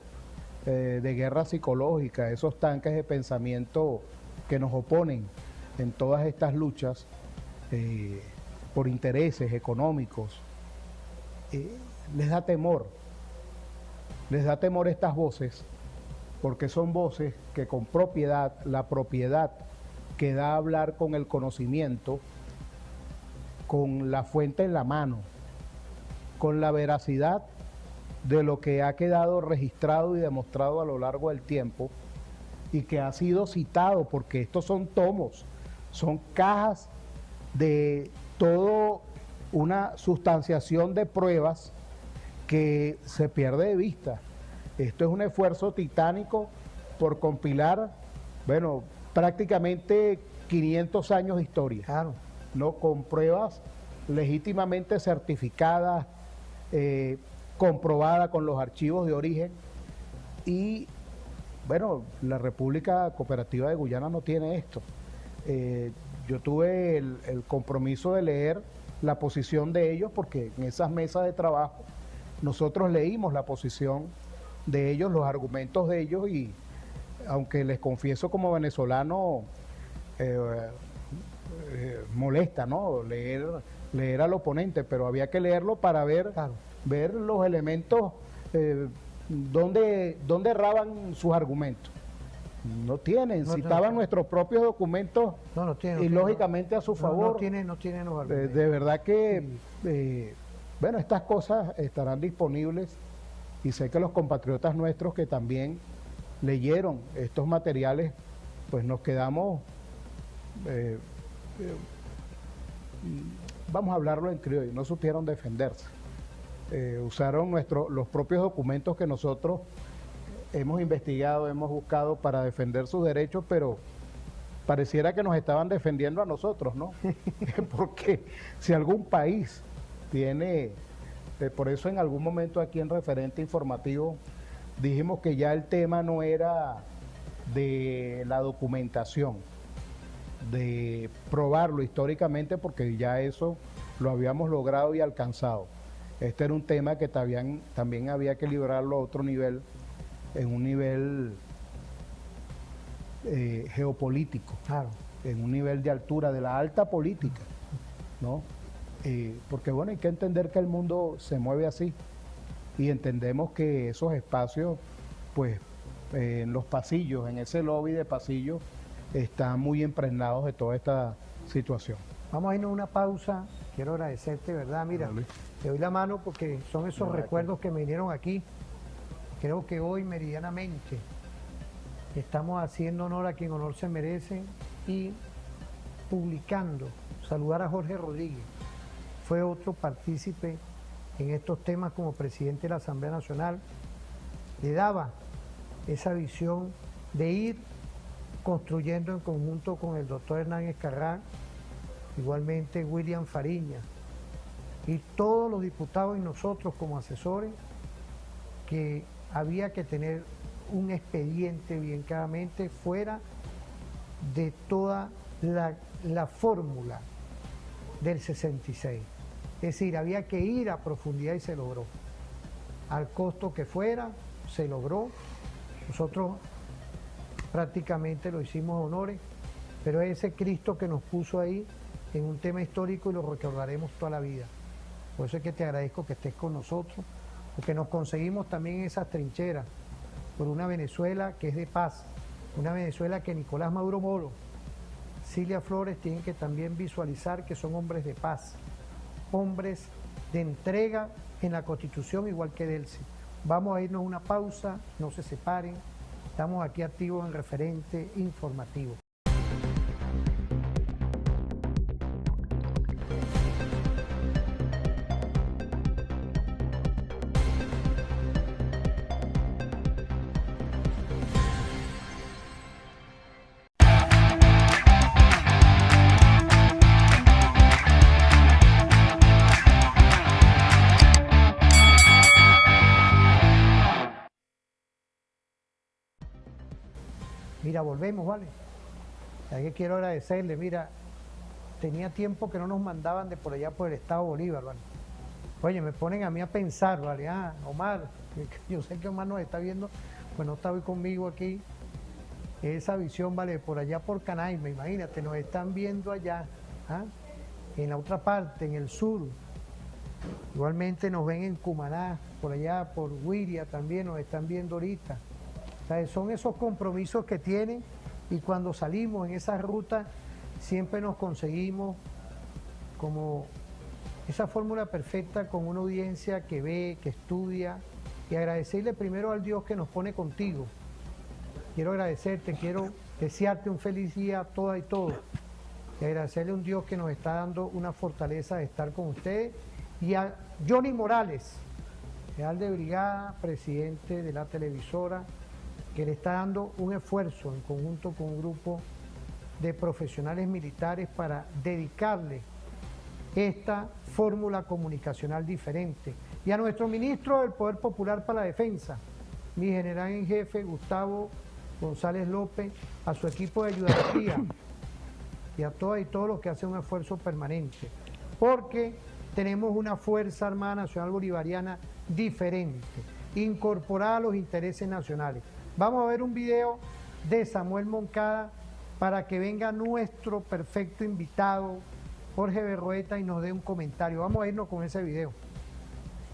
de guerra psicológica, esos tanques de pensamiento que nos oponen en todas estas luchas por intereses económicos, les da temor estas voces, porque son voces que con propiedad, la propiedad que da a hablar con el conocimiento, con la fuente en la mano, con la veracidad de lo que ha quedado registrado y demostrado a lo largo del tiempo, y que ha sido citado, porque estos son tomos, son cajas de toda una sustanciación de pruebas que se pierde de vista. Esto es un esfuerzo titánico por compilar, bueno, prácticamente 500 años de historia, claro, ¿no? Con pruebas legítimamente certificadas, comprobadas con los archivos de origen. Y bueno, la República Cooperativa de Guyana no tiene esto. Yo tuve el compromiso de leer la posición de ellos, porque en esas mesas de trabajo nosotros leímos la posición de ellos, los argumentos de ellos, y aunque les confieso como venezolano, molesta, ¿no? Leer al oponente, pero había que leerlo para ver, claro, ver los elementos, dónde erraban sus argumentos. No tienen, citaban nuestros propios documentos y lógicamente a su favor. No tienen los argumentos. De verdad que, bueno, estas cosas estarán disponibles y sé que los compatriotas nuestros que también leyeron estos materiales, pues nos quedamos, vamos a hablarlo en criollo, no supieron defenderse. Usaron los propios documentos que nosotros hemos investigado, hemos buscado para defender sus derechos, pero pareciera que nos estaban defendiendo a nosotros, ¿no? Porque si algún país tiene, por eso en algún momento aquí en Referente Informativo dijimos que ya el tema no era de la documentación, de probarlo históricamente, porque ya eso lo habíamos logrado y alcanzado. Este era un tema que también había que librarlo a otro nivel, en un nivel geopolítico, claro, en un nivel de altura, de la alta política, ¿no? Porque bueno, hay que entender que el mundo se mueve así y entendemos que esos espacios, pues en los pasillos, en ese lobby de pasillos, están muy impregnados de toda esta situación. Vamos a irnos a una pausa. Quiero agradecerte, ¿verdad? Mira, dale, te doy la mano porque son esos recuerdos que me vinieron aquí. Creo que hoy meridianamente estamos haciendo honor a quien honor se merece y publicando. Saludar a Jorge Rodríguez, fue otro partícipe en estos temas como presidente de la Asamblea Nacional. Le daba esa visión de ir construyendo en conjunto con el doctor Hernán Escarrán, igualmente William Fariña y todos los diputados y nosotros como asesores, que había que tener un expediente bien claramente fuera de toda la fórmula del 66. Es decir, había que ir a profundidad y se logró. Al costo que fuera, se logró. Nosotros prácticamente lo hicimos honores, pero es ese Cristo que nos puso ahí en un tema histórico y lo recordaremos toda la vida. Por eso es que te agradezco que estés con nosotros, porque nos conseguimos también esas trincheras por una Venezuela que es de paz, una Venezuela que Nicolás Maduro Moro, Cilia Flores tienen que también visualizar que son hombres de paz, hombres de entrega en la Constitución, igual que Delcy. Vamos a irnos a una pausa, no se separen, estamos aquí activos en Referente Informativo. Mira, volvemos, ¿vale? Es que quiero agradecerle, mira, tenía tiempo que no nos mandaban de por allá por el estado Bolívar, ¿vale? Oye, me ponen a mí a pensar, ¿vale? Omar, yo sé que Omar nos está viendo, pues no está hoy conmigo aquí, esa visión, ¿vale? Por allá por Canaima, imagínate, nos están viendo allá, ¿ah? En la otra parte, en el sur, igualmente nos ven en Cumaná, por allá por Huiria también nos están viendo ahorita. O sea, son esos compromisos que tienen y cuando salimos en esa ruta siempre nos conseguimos como esa fórmula perfecta con una audiencia que ve, que estudia y agradecerle primero al Dios que nos pone contigo. Quiero agradecerte, quiero desearte un feliz día a todas y todos y agradecerle a un Dios que nos está dando una fortaleza de estar con ustedes y a Johnny Morales, general de brigada, presidente de la televisora, que le está dando un esfuerzo en conjunto con un grupo de profesionales militares para dedicarle esta fórmula comunicacional diferente. Y a nuestro ministro del Poder Popular para la Defensa, mi general en jefe, Gustavo González López, a su equipo de ayudanía y a todas y todos los que hacen un esfuerzo permanente, porque tenemos una Fuerza Armada Nacional Bolivariana diferente, incorporada a los intereses nacionales. Vamos a ver un video de Samuel Moncada para que venga nuestro perfecto invitado, Jorge Berroeta, y nos dé un comentario. Vamos a irnos con ese video.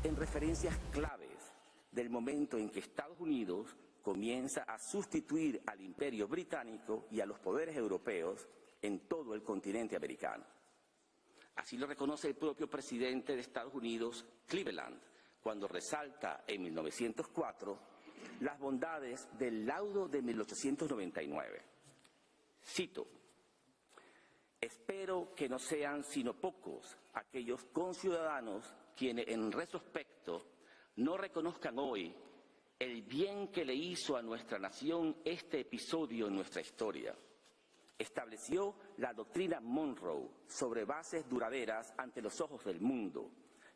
En referencias claves del momento en que Estados Unidos comienza a sustituir al Imperio Británico y a los poderes europeos en todo el continente americano. Así lo reconoce el propio presidente de Estados Unidos, Cleveland, cuando resalta en 1904 las bondades del laudo de 1899. Cito: espero que no sean sino pocos aquellos conciudadanos quienes en retrospecto no reconozcan hoy el bien que le hizo a nuestra nación este episodio en nuestra historia. Estableció la doctrina Monroe sobre bases duraderas ante los ojos del mundo.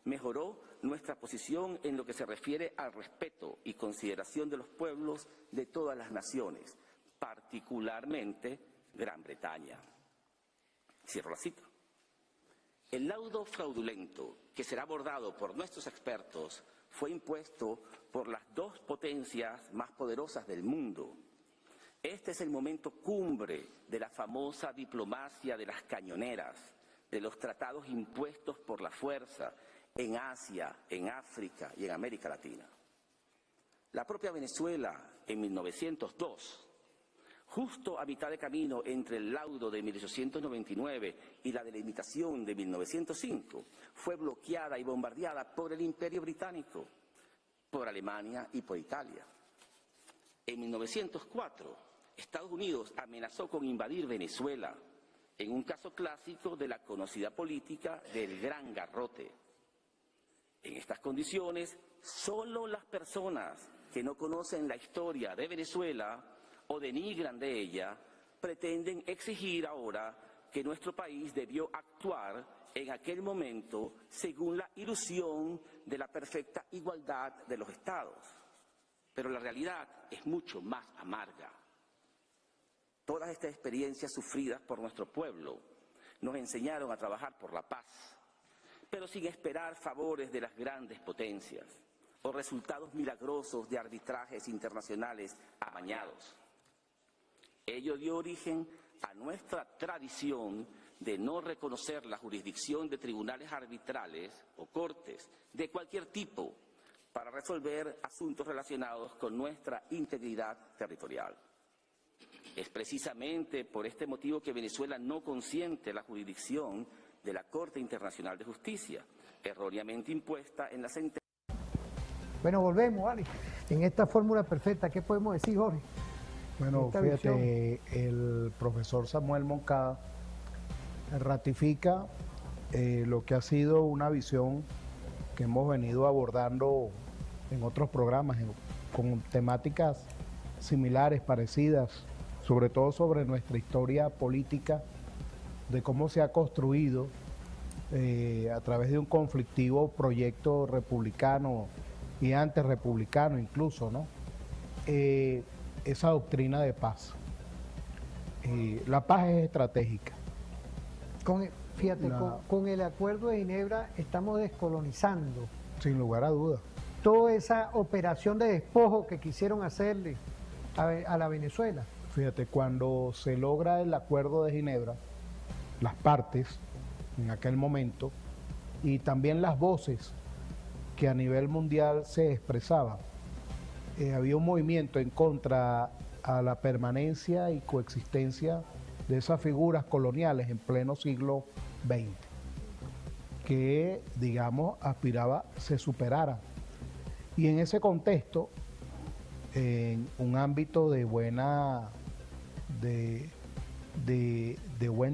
Mejoró nuestra posición en lo que se refiere al respeto y consideración de los pueblos de todas las naciones, particularmente Gran Bretaña. Cierro la cita. El laudo fraudulento que será abordado por nuestros expertos fue impuesto por las dos potencias más poderosas del mundo. Este es el momento cumbre de la famosa diplomacia de las cañoneras, de los tratados impuestos por la fuerza en Asia, en África y en América Latina. La propia Venezuela, en 1902, justo a mitad de camino entre el laudo de 1899 y la delimitación de 1905, fue bloqueada y bombardeada por el Imperio Británico, por Alemania y por Italia. En 1904, Estados Unidos amenazó con invadir Venezuela, en un caso clásico de la conocida política del Gran Garrote. En estas condiciones, solo las personas que no conocen la historia de Venezuela o denigran de ella, pretenden exigir ahora que nuestro país debió actuar en aquel momento según la ilusión de la perfecta igualdad de los estados. Pero la realidad es mucho más amarga. Todas estas experiencias sufridas por nuestro pueblo nos enseñaron a trabajar por la paz, pero sin esperar favores de las grandes potencias o resultados milagrosos de arbitrajes internacionales amañados. Ello dio origen a nuestra tradición de no reconocer la jurisdicción de tribunales arbitrales o cortes de cualquier tipo para resolver asuntos relacionados con nuestra integridad territorial. Es precisamente por este motivo que Venezuela no consiente la jurisdicción de la Corte Internacional de Justicia, erróneamente impuesta en la sentencia. Bueno, volvemos, ¿vale? En esta fórmula perfecta, ¿qué podemos decir, Jorge? Bueno, fíjate, el profesor Samuel Moncada ratifica lo que ha sido una visión que hemos venido abordando en otros programas, con temáticas similares, parecidas, sobre todo sobre nuestra historia política, de cómo se ha construido a través de un conflictivo proyecto republicano y antirrepublicano incluso, ¿no? Esa doctrina de paz. La paz es estratégica. Fíjate, con el Acuerdo de Ginebra estamos descolonizando. Sin lugar a dudas. Toda esa operación de despojo que quisieron hacerle a la Venezuela. Fíjate, cuando se logra el Acuerdo de Ginebra, las partes en aquel momento y también las voces que a nivel mundial se expresaban, había un movimiento en contra a la permanencia y coexistencia de esas figuras coloniales en pleno siglo XX, que, digamos, aspiraba se superara. Y en ese contexto, en un ámbito de buen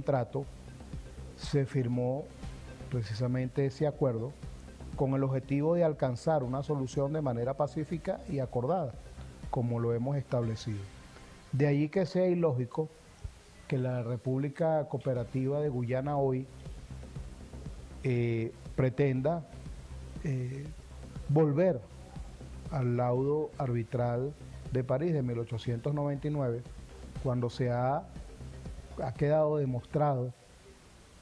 trato, se firmó precisamente ese acuerdo con el objetivo de alcanzar una solución de manera pacífica y acordada, como lo hemos establecido. De allí que sea ilógico que la República Cooperativa de Guyana hoy pretenda volver al laudo arbitral de París de 1899, cuando se ha quedado demostrado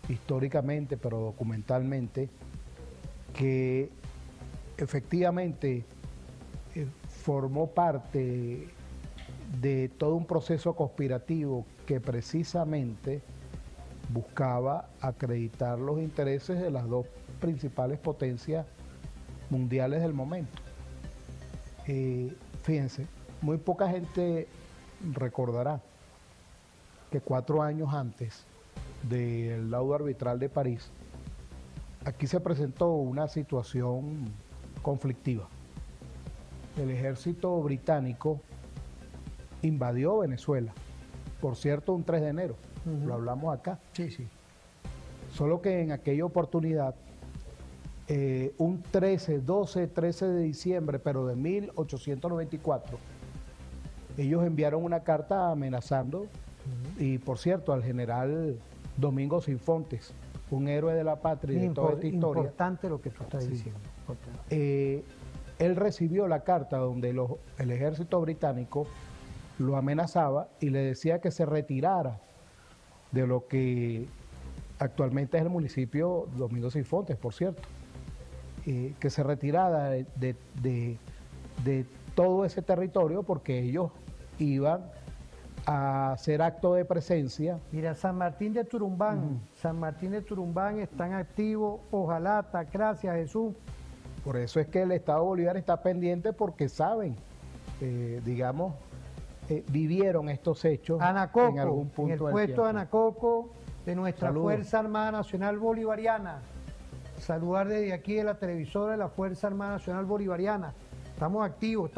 históricamente, pero documentalmente, que efectivamente formó parte de todo un proceso conspirativo que precisamente buscaba acreditar los intereses de las dos principales potencias mundiales del momento. Fíjense, muy poca gente recordará que 4 años antes del laudo arbitral de París, aquí se presentó una situación conflictiva. El ejército británico invadió Venezuela, por cierto, un 3 de enero, lo hablamos acá. Sí, sí. Solo que en aquella oportunidad, un 13 de diciembre, pero de 1894, ellos enviaron una carta amenazando, y por cierto, al general Domingo Cifuentes, un héroe de la patria y de toda esta historia. Importante lo que tú estás diciendo. Él recibió la carta donde el ejército británico lo amenazaba y le decía que se retirara de lo que actualmente es el municipio Domingo Cifuentes, por cierto, que se retirara de todo ese territorio porque ellos iban a hacer acto de presencia. Mira, San Martín de Turumbán, San Martín de Turumbán están activos, ojalá, gracias Jesús. Por eso es que el Estado Bolívar está pendiente porque saben, vivieron estos hechos Anacoco, en algún punto en el del puesto tiempo. de Anacoco de nuestra Saludos. Fuerza Armada Nacional Bolivariana. Saludar desde aquí de la televisora de la Fuerza Armada Nacional Bolivariana. Estamos activos.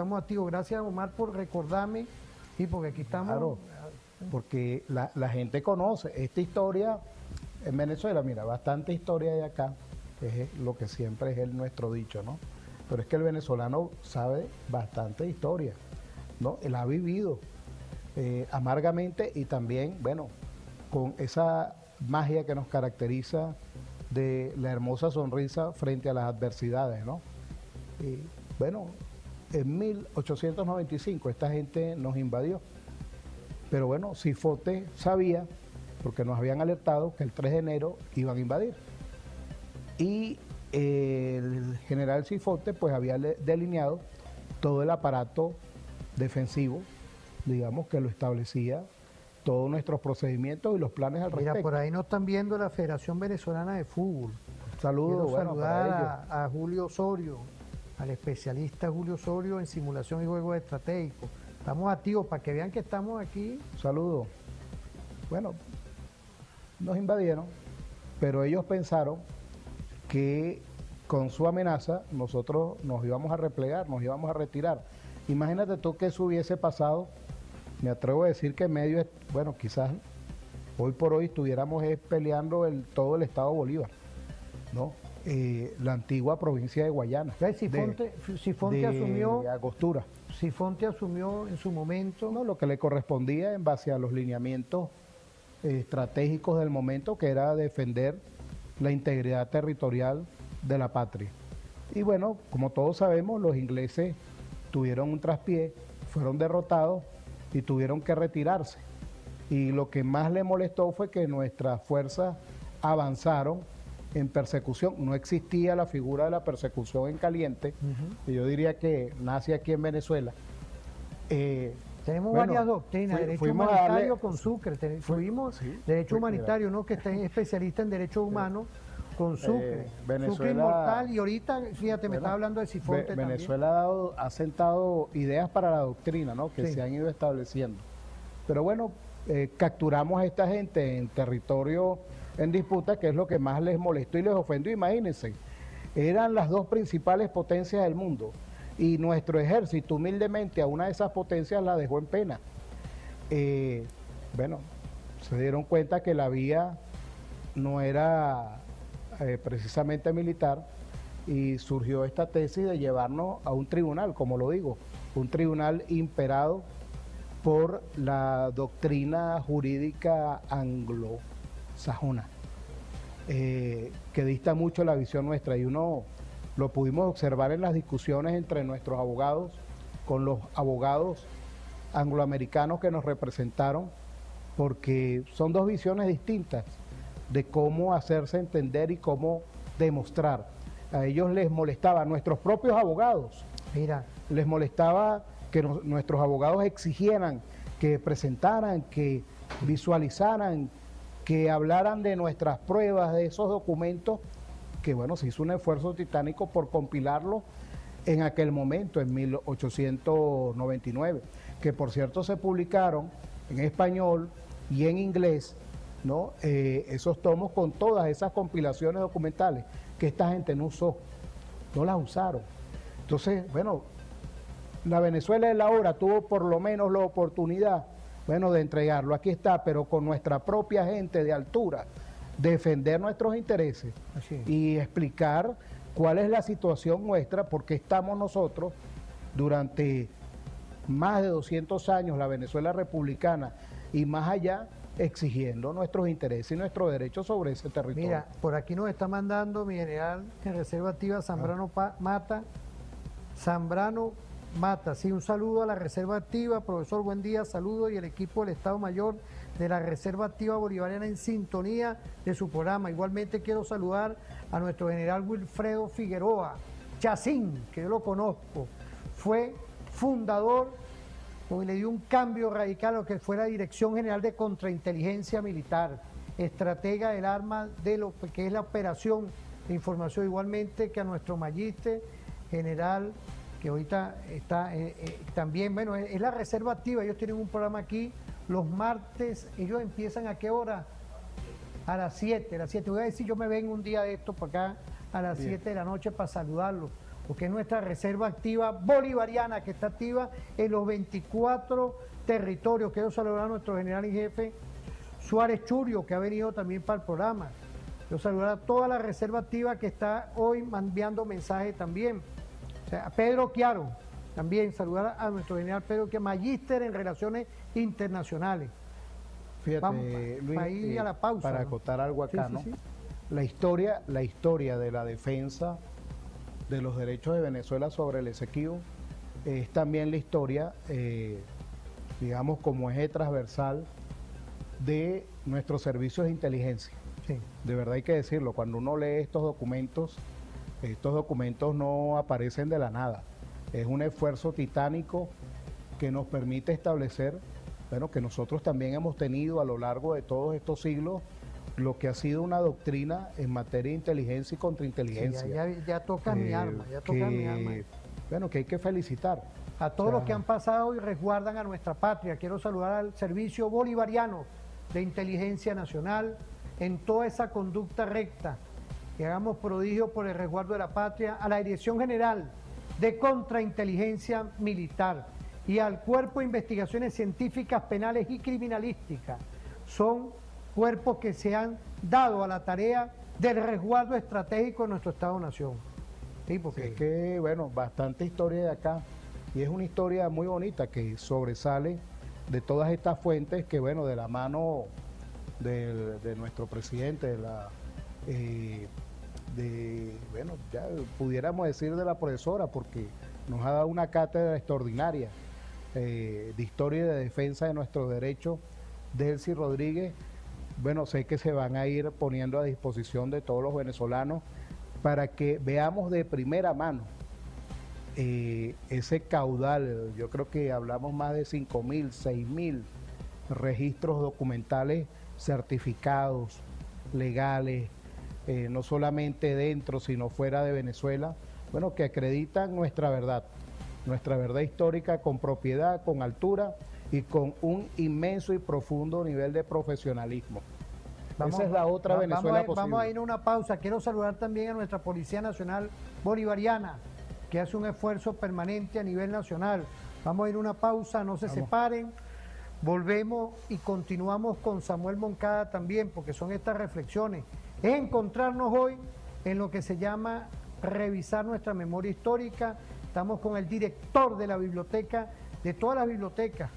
Gracias, Omar, por recordarme. Sí, porque aquí estamos. Claro, porque la gente conoce esta historia en Venezuela. Mira, bastante historia hay acá, que es lo que siempre es nuestro dicho, ¿no? Pero es que el venezolano sabe bastante historia, ¿no? Él ha vivido amargamente y también, bueno, con esa magia que nos caracteriza de la hermosa sonrisa frente a las adversidades, ¿no? Y bueno, en 1895 esta gente nos invadió, pero bueno, Cifuentes sabía, porque nos habían alertado que el 3 de enero iban a invadir. Y el general Cifuentes pues había delineado todo el aparato defensivo, digamos, que lo establecía todos nuestros procedimientos y los planes al respecto. Mira, por ahí nos están viendo la Federación Venezolana de Fútbol. Saludos, Quiero saludar para ellos. a Julio Osorio, al especialista Julio Osorio en simulación y juegos estratégicos. Estamos activos para que vean que estamos aquí. Saludos. Bueno, nos invadieron, pero ellos pensaron que con su amenaza nosotros nos íbamos a replegar, nos íbamos a retirar. Imagínate tú que eso hubiese pasado. Me atrevo a decir que bueno, quizás hoy por hoy estuviéramos peleando todo el Estado Bolívar, ¿no? La antigua provincia de Guayana. Cifuentes asumió. Angostura. Cifuentes asumió en su momento. No, lo que le correspondía en base a los lineamientos estratégicos del momento, que era defender la integridad territorial de la patria. Y bueno, como todos sabemos, los ingleses tuvieron un traspié, fueron derrotados y tuvieron que retirarse. Y lo que más le molestó fue que nuestras fuerzas avanzaron en persecución. No existía la figura de la persecución en caliente, y yo diría que nace aquí en Venezuela. Tenemos varias doctrinas, derecho humanitario con Sucre, tuvimos derecho humanitario, ¿no? Que está especialista en derechos humanos con Sucre, Sucre inmortal, y ahorita, fíjate, me estaba hablando de Cifuentes Venezuela ha sentado ideas para la doctrina, ¿no? Que se han ido estableciendo. Pero bueno, capturamos a esta gente en territorio en disputa, que es lo que más les molestó y les ofendió. Imagínense, eran las dos principales potencias del mundo, y nuestro ejército humildemente a una de esas potencias la dejó en pena. Bueno, se dieron cuenta que la vía no era precisamente militar, y surgió esta tesis de llevarnos a un tribunal, como lo digo, un tribunal imperado por la doctrina jurídica anglosajona, que dista mucho la visión nuestra, y uno lo pudimos observar en las discusiones entre nuestros abogados con los abogados angloamericanos que nos representaron, porque son dos visiones distintas de cómo hacerse entender y cómo demostrar. A ellos les molestaba, a nuestros propios abogados, les molestaba que nuestros abogados exigieran, que presentaran, que visualizaran, que hablaran de nuestras pruebas, de esos documentos, que bueno, se hizo un esfuerzo titánico por compilarlo en aquel momento, en 1899, que por cierto se publicaron en español y en inglés, ¿no? Esos tomos con todas esas compilaciones documentales que esta gente no usó, no las usaron. Entonces, bueno, la Venezuela de la hora tuvo por lo menos la oportunidad, bueno, de entregarlo. Aquí está, pero con nuestra propia gente de altura, defender nuestros intereses y explicar cuál es la situación nuestra, porque estamos nosotros durante más de 200 años, la Venezuela republicana y más allá, exigiendo nuestros intereses y nuestros derechos sobre ese territorio. Mira, por aquí nos está mandando mi general en Reserva Activa Zambrano Mata. Zambrano Mata, sí, un saludo a la Reserva Activa, profesor, buen día, saludo, y el equipo del Estado Mayor de la Reserva Activa Bolivariana en sintonía de su programa. Igualmente quiero saludar a nuestro general Wilfredo Figueroa Chacín, que yo lo conozco, fue fundador, le dio un cambio radical a lo que fue la Dirección General de Contrainteligencia Militar, estratega del arma de lo que es la operación de información, igualmente que a nuestro magíster general, que ahorita está también, bueno, es la Reserva Activa. Ellos tienen un programa aquí los martes. Ellos empiezan ¿a qué hora? A las 7, voy a decir, yo me vengo un día de esto para acá a las 7 de la noche para saludarlos, porque es nuestra Reserva Activa Bolivariana, que está activa en los 24 territorios. Quiero saludar a nuestro general y jefe Suárez Churio, que ha venido también para el programa. Quiero saludar a toda la Reserva Activa que está hoy enviando mensajes también. O sea, a Pedro Chiaro, también saludar a nuestro general Pedro Chiaro, magíster en Relaciones Internacionales. Fíjate, vamos, Luis, para ir a la pausa, para ¿no? acotar algo acá, Sí, ¿no? sí. La historia de la defensa de los derechos de Venezuela sobre el Esequibo es también la historia, digamos, como eje transversal de nuestros servicios de inteligencia. Sí. De verdad hay que decirlo, cuando uno lee estos documentos no aparecen de la nada. Es un esfuerzo titánico que nos permite establecer, bueno, que nosotros también hemos tenido a lo largo de todos estos siglos lo que ha sido una doctrina en materia de inteligencia y contrainteligencia. Sí, ya toca mi arma, ya toca mi arma. Bueno, que hay que felicitar. A todos los que han pasado y resguardan a nuestra patria. Quiero saludar al Servicio Bolivariano de Inteligencia Nacional en toda esa conducta recta, que hagamos prodigio por el resguardo de la patria, a la Dirección General de Contrainteligencia Militar y al Cuerpo de Investigaciones Científicas, Penales y Criminalísticas. Son cuerpos que se han dado a la tarea del resguardo estratégico de nuestro Estado-Nación. Sí, porque... Es que, bueno, bastante historia de acá, y es una historia muy bonita que sobresale de todas estas fuentes que, bueno, de la mano de nuestro presidente, bueno, ya pudiéramos decir de la profesora, porque nos ha dado una cátedra extraordinaria de historia y de defensa de nuestros derechos, Delcy Rodríguez. Bueno, sé que se van a ir poniendo a disposición de todos los venezolanos para que veamos de primera mano ese caudal. Yo creo que hablamos más de 5.000, 6.000 registros documentales certificados, legales, no solamente dentro, sino fuera de Venezuela, bueno, que acreditan nuestra verdad histórica con propiedad, con altura y con un inmenso y profundo nivel de profesionalismo. Esa es la otra Venezuela posible. Vamos a ir a una pausa. Quiero saludar también a nuestra Policía Nacional Bolivariana, que hace un esfuerzo permanente a nivel nacional. Vamos a ir a una pausa, no se separen. Volvemos y continuamos con Samuel Moncada también, porque son estas reflexiones. Es encontrarnos hoy en lo que se llama revisar nuestra memoria histórica. Estamos con el director de la biblioteca, de todas las bibliotecas,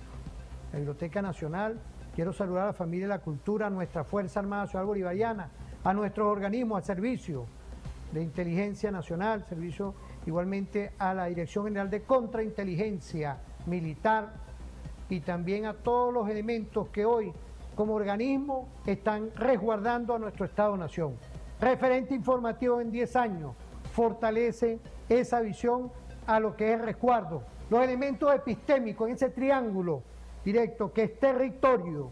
la Biblioteca Nacional. Quiero saludar a la familia de la cultura, a nuestra Fuerza Armada Nacional Bolivariana, a nuestros organismos, al Servicio de Inteligencia Nacional, servicio igualmente a la Dirección General de Contrainteligencia Militar, y también a todos los elementos que hoy como organismo están resguardando a nuestro Estado-Nación. Referente informativo en 10 años fortalece esa visión a lo que es resguardo. Los elementos epistémicos en ese triángulo directo que es territorio,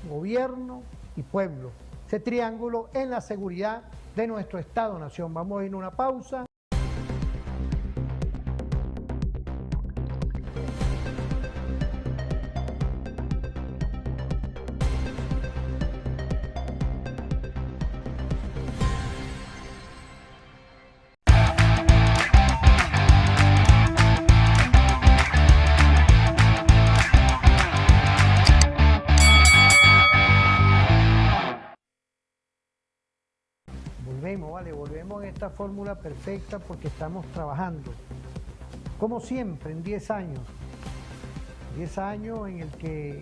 gobierno y pueblo. Ese triángulo en la seguridad de nuestro Estado-Nación. Vamos a ir a una pausa. Volvemos en esta fórmula perfecta porque estamos trabajando, como siempre, en 10 años. 10 años en el que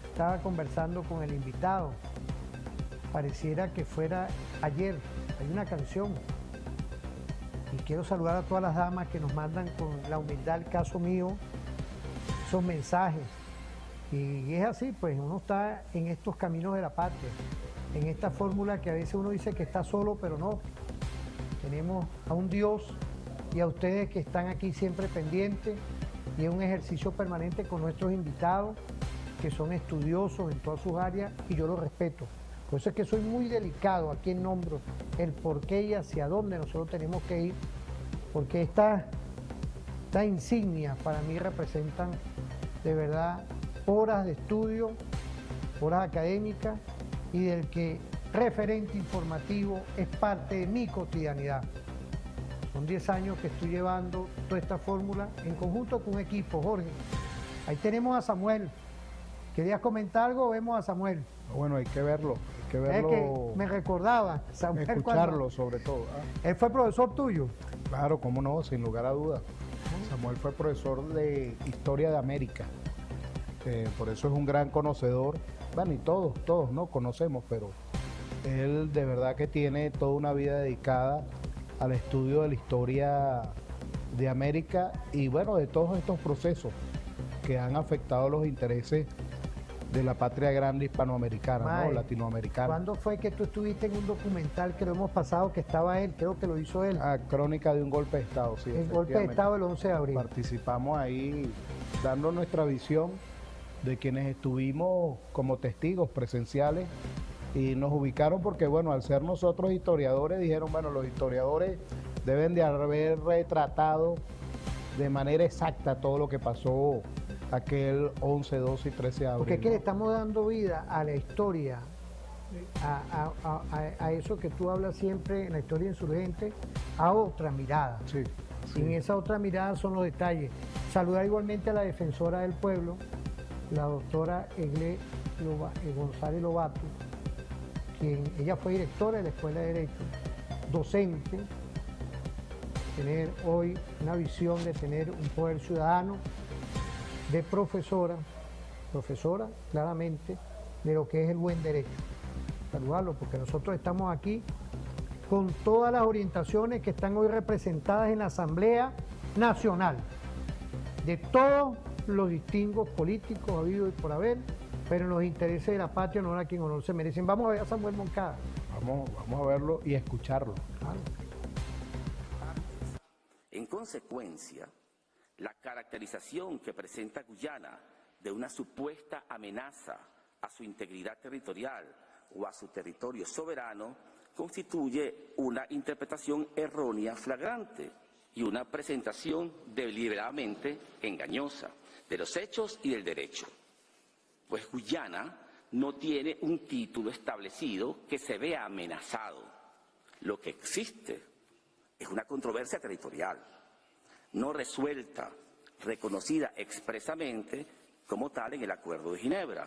estaba conversando con el invitado. Pareciera que fuera ayer. Hay una canción. Y quiero saludar a todas las damas que nos mandan con la humildad, el caso mío, esos mensajes. Y es así, pues uno está en estos caminos de la patria, en esta fórmula que a veces uno dice que está solo, pero no. Tenemos a un Dios y a ustedes que están aquí siempre pendientes, y es un ejercicio permanente con nuestros invitados, que son estudiosos en todas sus áreas, y yo los respeto. Por eso es que soy muy delicado a quién nombro, el por qué y hacia dónde nosotros tenemos que ir, porque estas insignias para mí representan de verdad horas de estudio, horas académicas, y del que referente informativo es parte de mi cotidianidad. Son 10 años que estoy llevando toda esta fórmula en conjunto con un equipo, Jorge. Ahí tenemos a Samuel. ¿Querías comentar algo? Vemos a Samuel. Bueno, hay que verlo. Es que me recordaba, Samuel, escucharlo sobre todo. Él fue profesor tuyo. Claro, cómo no, sin lugar a dudas. Samuel fue profesor de Historia de América. Por eso es un gran conocedor. Bueno, y todos no conocemos, pero él de verdad que tiene toda una vida dedicada al estudio de la historia de América y bueno, de todos estos procesos que han afectado los intereses de la patria grande hispanoamericana, ¿no? Latinoamericana. ¿Cuándo fue que tú estuviste en un documental que lo hemos pasado, que estaba él, creo que lo hizo él? Crónica de un golpe de Estado, sí. El golpe de Estado del 11 de abril. Participamos ahí dando nuestra visión de quienes estuvimos como testigos presenciales y nos ubicaron porque, bueno, al ser nosotros historiadores, dijeron, bueno, los historiadores deben de haber retratado de manera exacta todo lo que pasó aquel 11, 12 y 13 de abril. Porque es que le estamos dando vida a la historia, a eso que tú hablas siempre en la historia insurgente, a otra mirada. Sí, Y en esa otra mirada son los detalles. Saludar igualmente a la defensora del pueblo, la doctora Egle González Lobato, quien ella fue directora de la Escuela de Derecho, docente, tener hoy una visión de tener un poder ciudadano, de profesora claramente, de lo que es el buen derecho. Saludarlo, porque nosotros estamos aquí con todas las orientaciones que están hoy representadas en la Asamblea Nacional, de todos los distingos políticos habidos y por haber, pero en los intereses de la patria, honor a quien honor se merecen. Vamos a ver a Samuel Moncada. Vamos a verlo y escucharlo. Claro. En consecuencia, la caracterización que presenta Guyana de una supuesta amenaza a su integridad territorial o a su territorio soberano constituye una interpretación errónea flagrante y una presentación deliberadamente engañosa de los hechos y del derecho. Pues Guyana no tiene un título establecido que se vea amenazado. Lo que existe es una controversia territorial, no resuelta, reconocida expresamente como tal en el Acuerdo de Ginebra,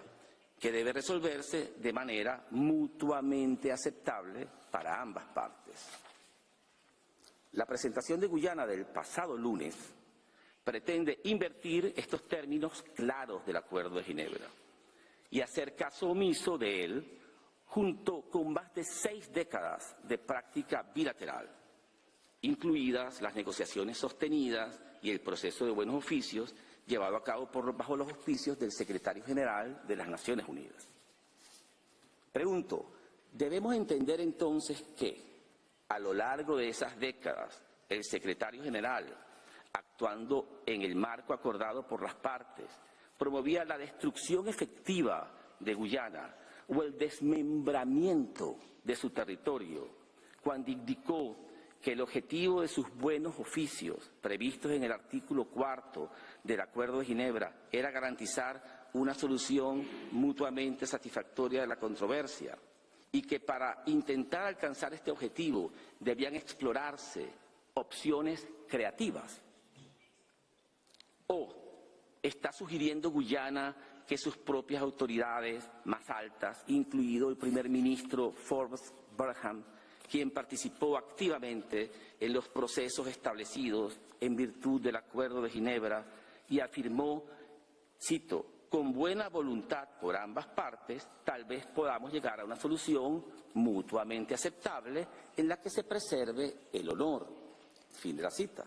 que debe resolverse de manera mutuamente aceptable para ambas partes. La presentación de Guyana del pasado lunes pretende invertir estos términos claros del Acuerdo de Ginebra y hacer caso omiso de él junto con más de 6 décadas de práctica bilateral, incluidas las negociaciones sostenidas y el proceso de buenos oficios llevado a cabo bajo los auspicios del Secretario General de las Naciones Unidas. Pregunto, ¿debemos entender entonces que, a lo largo de esas décadas, el Secretario General, actuando en el marco acordado por las partes, promovía la destrucción efectiva de Guyana o el desmembramiento de su territorio, cuando indicó que el objetivo de sus buenos oficios, previstos en el artículo 4 del Acuerdo de Ginebra, era garantizar una solución mutuamente satisfactoria de la controversia y que para intentar alcanzar este objetivo debían explorarse opciones creativas? ¿O está sugiriendo Guyana que sus propias autoridades más altas, incluido el primer ministro Forbes Barham, quien participó activamente en los procesos establecidos en virtud del Acuerdo de Ginebra y afirmó, cito, con buena voluntad por ambas partes, tal vez podamos llegar a una solución mutuamente aceptable en la que se preserve el honor. Fin de la cita.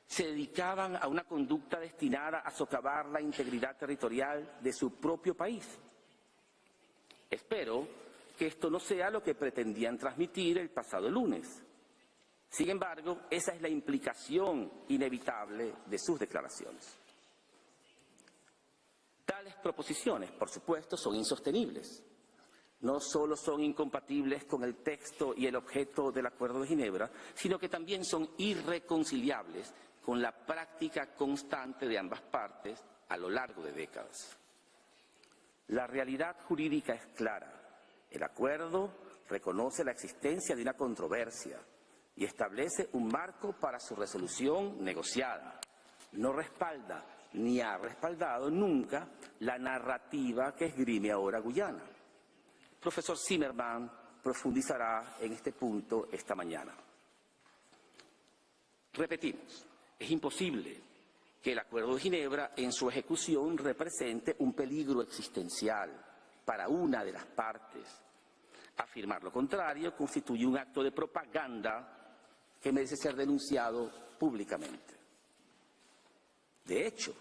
Se dedicaban a una conducta destinada a socavar la integridad territorial de su propio país. Espero que esto no sea lo que pretendían transmitir el pasado lunes. Sin embargo, esa es la implicación inevitable de sus declaraciones. Tales proposiciones, por supuesto, son insostenibles. No solo son incompatibles con el texto y el objeto del Acuerdo de Ginebra, sino que también son irreconciliables con la práctica constante de ambas partes a lo largo de décadas. La realidad jurídica es clara. El acuerdo reconoce la existencia de una controversia y establece un marco para su resolución negociada. No respalda ni ha respaldado nunca la narrativa que esgrime ahora Guyana. El profesor Zimmerman profundizará en este punto esta mañana. Repetimos. Es imposible que el Acuerdo de Ginebra en su ejecución represente un peligro existencial para una de las partes. Afirmar lo contrario constituye un acto de propaganda que merece ser denunciado públicamente. De hecho,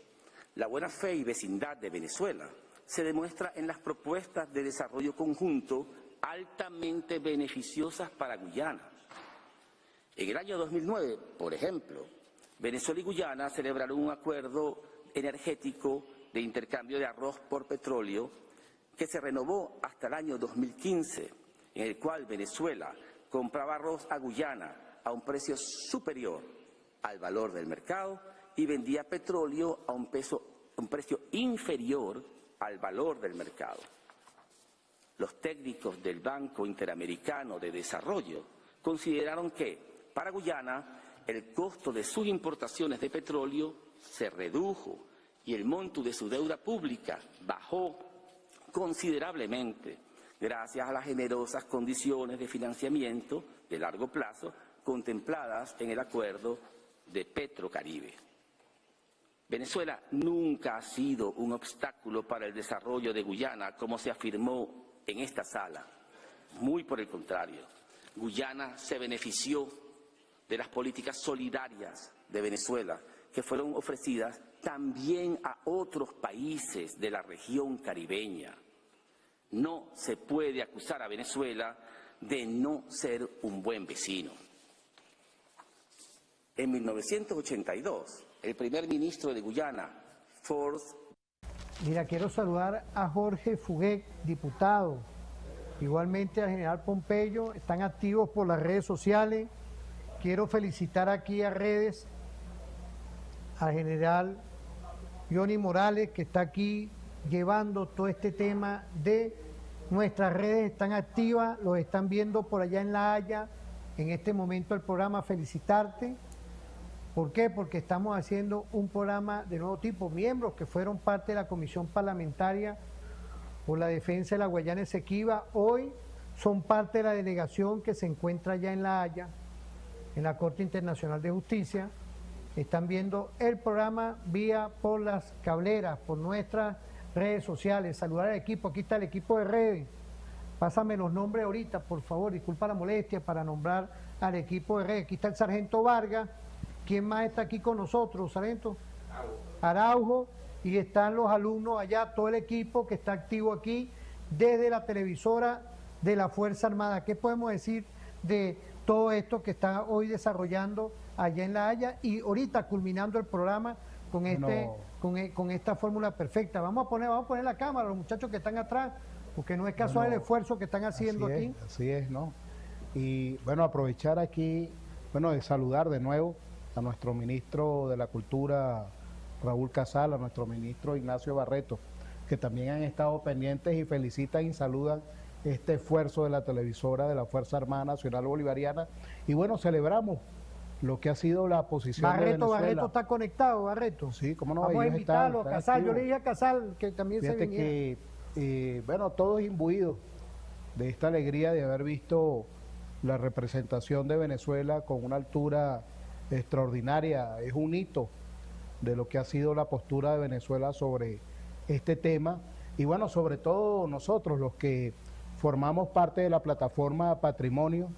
la buena fe y vecindad de Venezuela se demuestra en las propuestas de desarrollo conjunto altamente beneficiosas para Guyana. En el año 2009, por ejemplo, Venezuela y Guyana celebraron un acuerdo energético de intercambio de arroz por petróleo que se renovó hasta el año 2015, en el cual Venezuela compraba arroz a Guyana a un precio superior al valor del mercado y vendía petróleo a un precio inferior al valor del mercado. Los técnicos del Banco Interamericano de Desarrollo consideraron que, para Guyana, el costo de sus importaciones de petróleo se redujo y el monto de su deuda pública bajó considerablemente gracias a las generosas condiciones de financiamiento de largo plazo contempladas en el acuerdo de Petrocaribe. Venezuela nunca ha sido un obstáculo para el desarrollo de Guyana, como se afirmó en esta sala. Muy por el contrario, Guyana se benefició de las políticas solidarias de Venezuela, que fueron ofrecidas también a otros países de la región caribeña. No se puede acusar a Venezuela de no ser un buen vecino. En 1982, el primer ministro de Guyana, Forbes... Mira, quiero saludar a Jorge Fuguet, diputado, igualmente al general Pompeyo, están activos por las redes sociales. Quiero felicitar aquí a redes al general Johnny Morales, que está aquí llevando todo este tema de nuestras redes, están activas, los están viendo por allá en La Haya, en este momento el programa. Felicitarte. ¿Por qué? Porque estamos haciendo un programa de nuevo tipo. Miembros que fueron parte de la Comisión Parlamentaria por la Defensa de la Guayana Esequiba, hoy son parte de la delegación que se encuentra allá en La Haya, en la Corte Internacional de Justicia. Están viendo el programa vía por las cableras, por nuestras redes sociales. Saludar al equipo, aquí está el equipo de redes. Pásame los nombres ahorita, por favor, disculpa la molestia para nombrar al equipo de redes. Aquí está el sargento Vargas. ¿Quién más está aquí con nosotros, sargento? Araujo. Y están los alumnos allá, todo el equipo que está activo aquí desde la televisora de la Fuerza Armada. ¿Qué podemos decir de todo esto que está hoy desarrollando allá en La Haya y ahorita culminando el programa con con esta fórmula perfecta? Vamos a poner la cámara a los muchachos que están atrás, porque no es casual el esfuerzo que están haciendo aquí. Así es, ¿no? Y bueno, aprovechar aquí, de saludar de nuevo a nuestro ministro de la Cultura, Raúl Casal, a nuestro ministro Ignacio Barreto, que también han estado pendientes y felicitan y saludan este esfuerzo de la televisora de la Fuerza Armada Nacional Bolivariana. Y bueno, celebramos lo que ha sido la posición de Barreto, Venezuela. Barreto está conectado, Barreto. Sí, cómo no. Vamos a ellos invitarlo, están a Casal. Yo activos. le dije a Casal que también se Fíjate viniera. que, bueno, todos imbuidos de esta alegría de haber visto la representación de Venezuela con una altura extraordinaria. Es un hito de lo que ha sido la postura de Venezuela sobre este tema. Y bueno, sobre todo nosotros, los que formamos parte de la plataforma Patrimonio,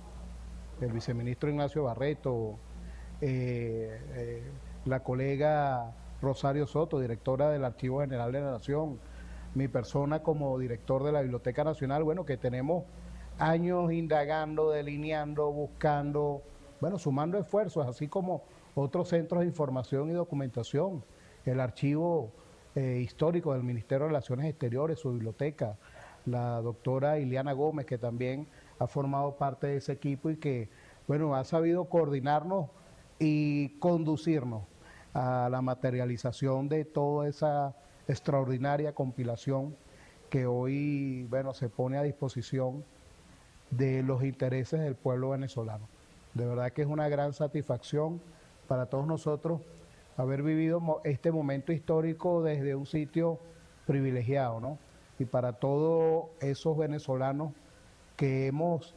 el viceministro Ignacio Barreto, la colega Rosario Soto, directora del Archivo General de la Nación, mi persona como director de la Biblioteca Nacional, bueno, que tenemos años indagando, delineando, buscando, bueno, sumando esfuerzos, así como otros centros de información y documentación, el archivo histórico del Ministerio de Relaciones Exteriores, su biblioteca, la doctora Ileana Gómez, que también ha formado parte de ese equipo y que, bueno, ha sabido coordinarnos y conducirnos a la materialización de toda esa extraordinaria compilación que hoy, bueno, se pone a disposición de los intereses del pueblo venezolano. De verdad que es una gran satisfacción para todos nosotros haber vivido este momento histórico desde un sitio privilegiado, ¿no? Y para todos esos venezolanos que hemos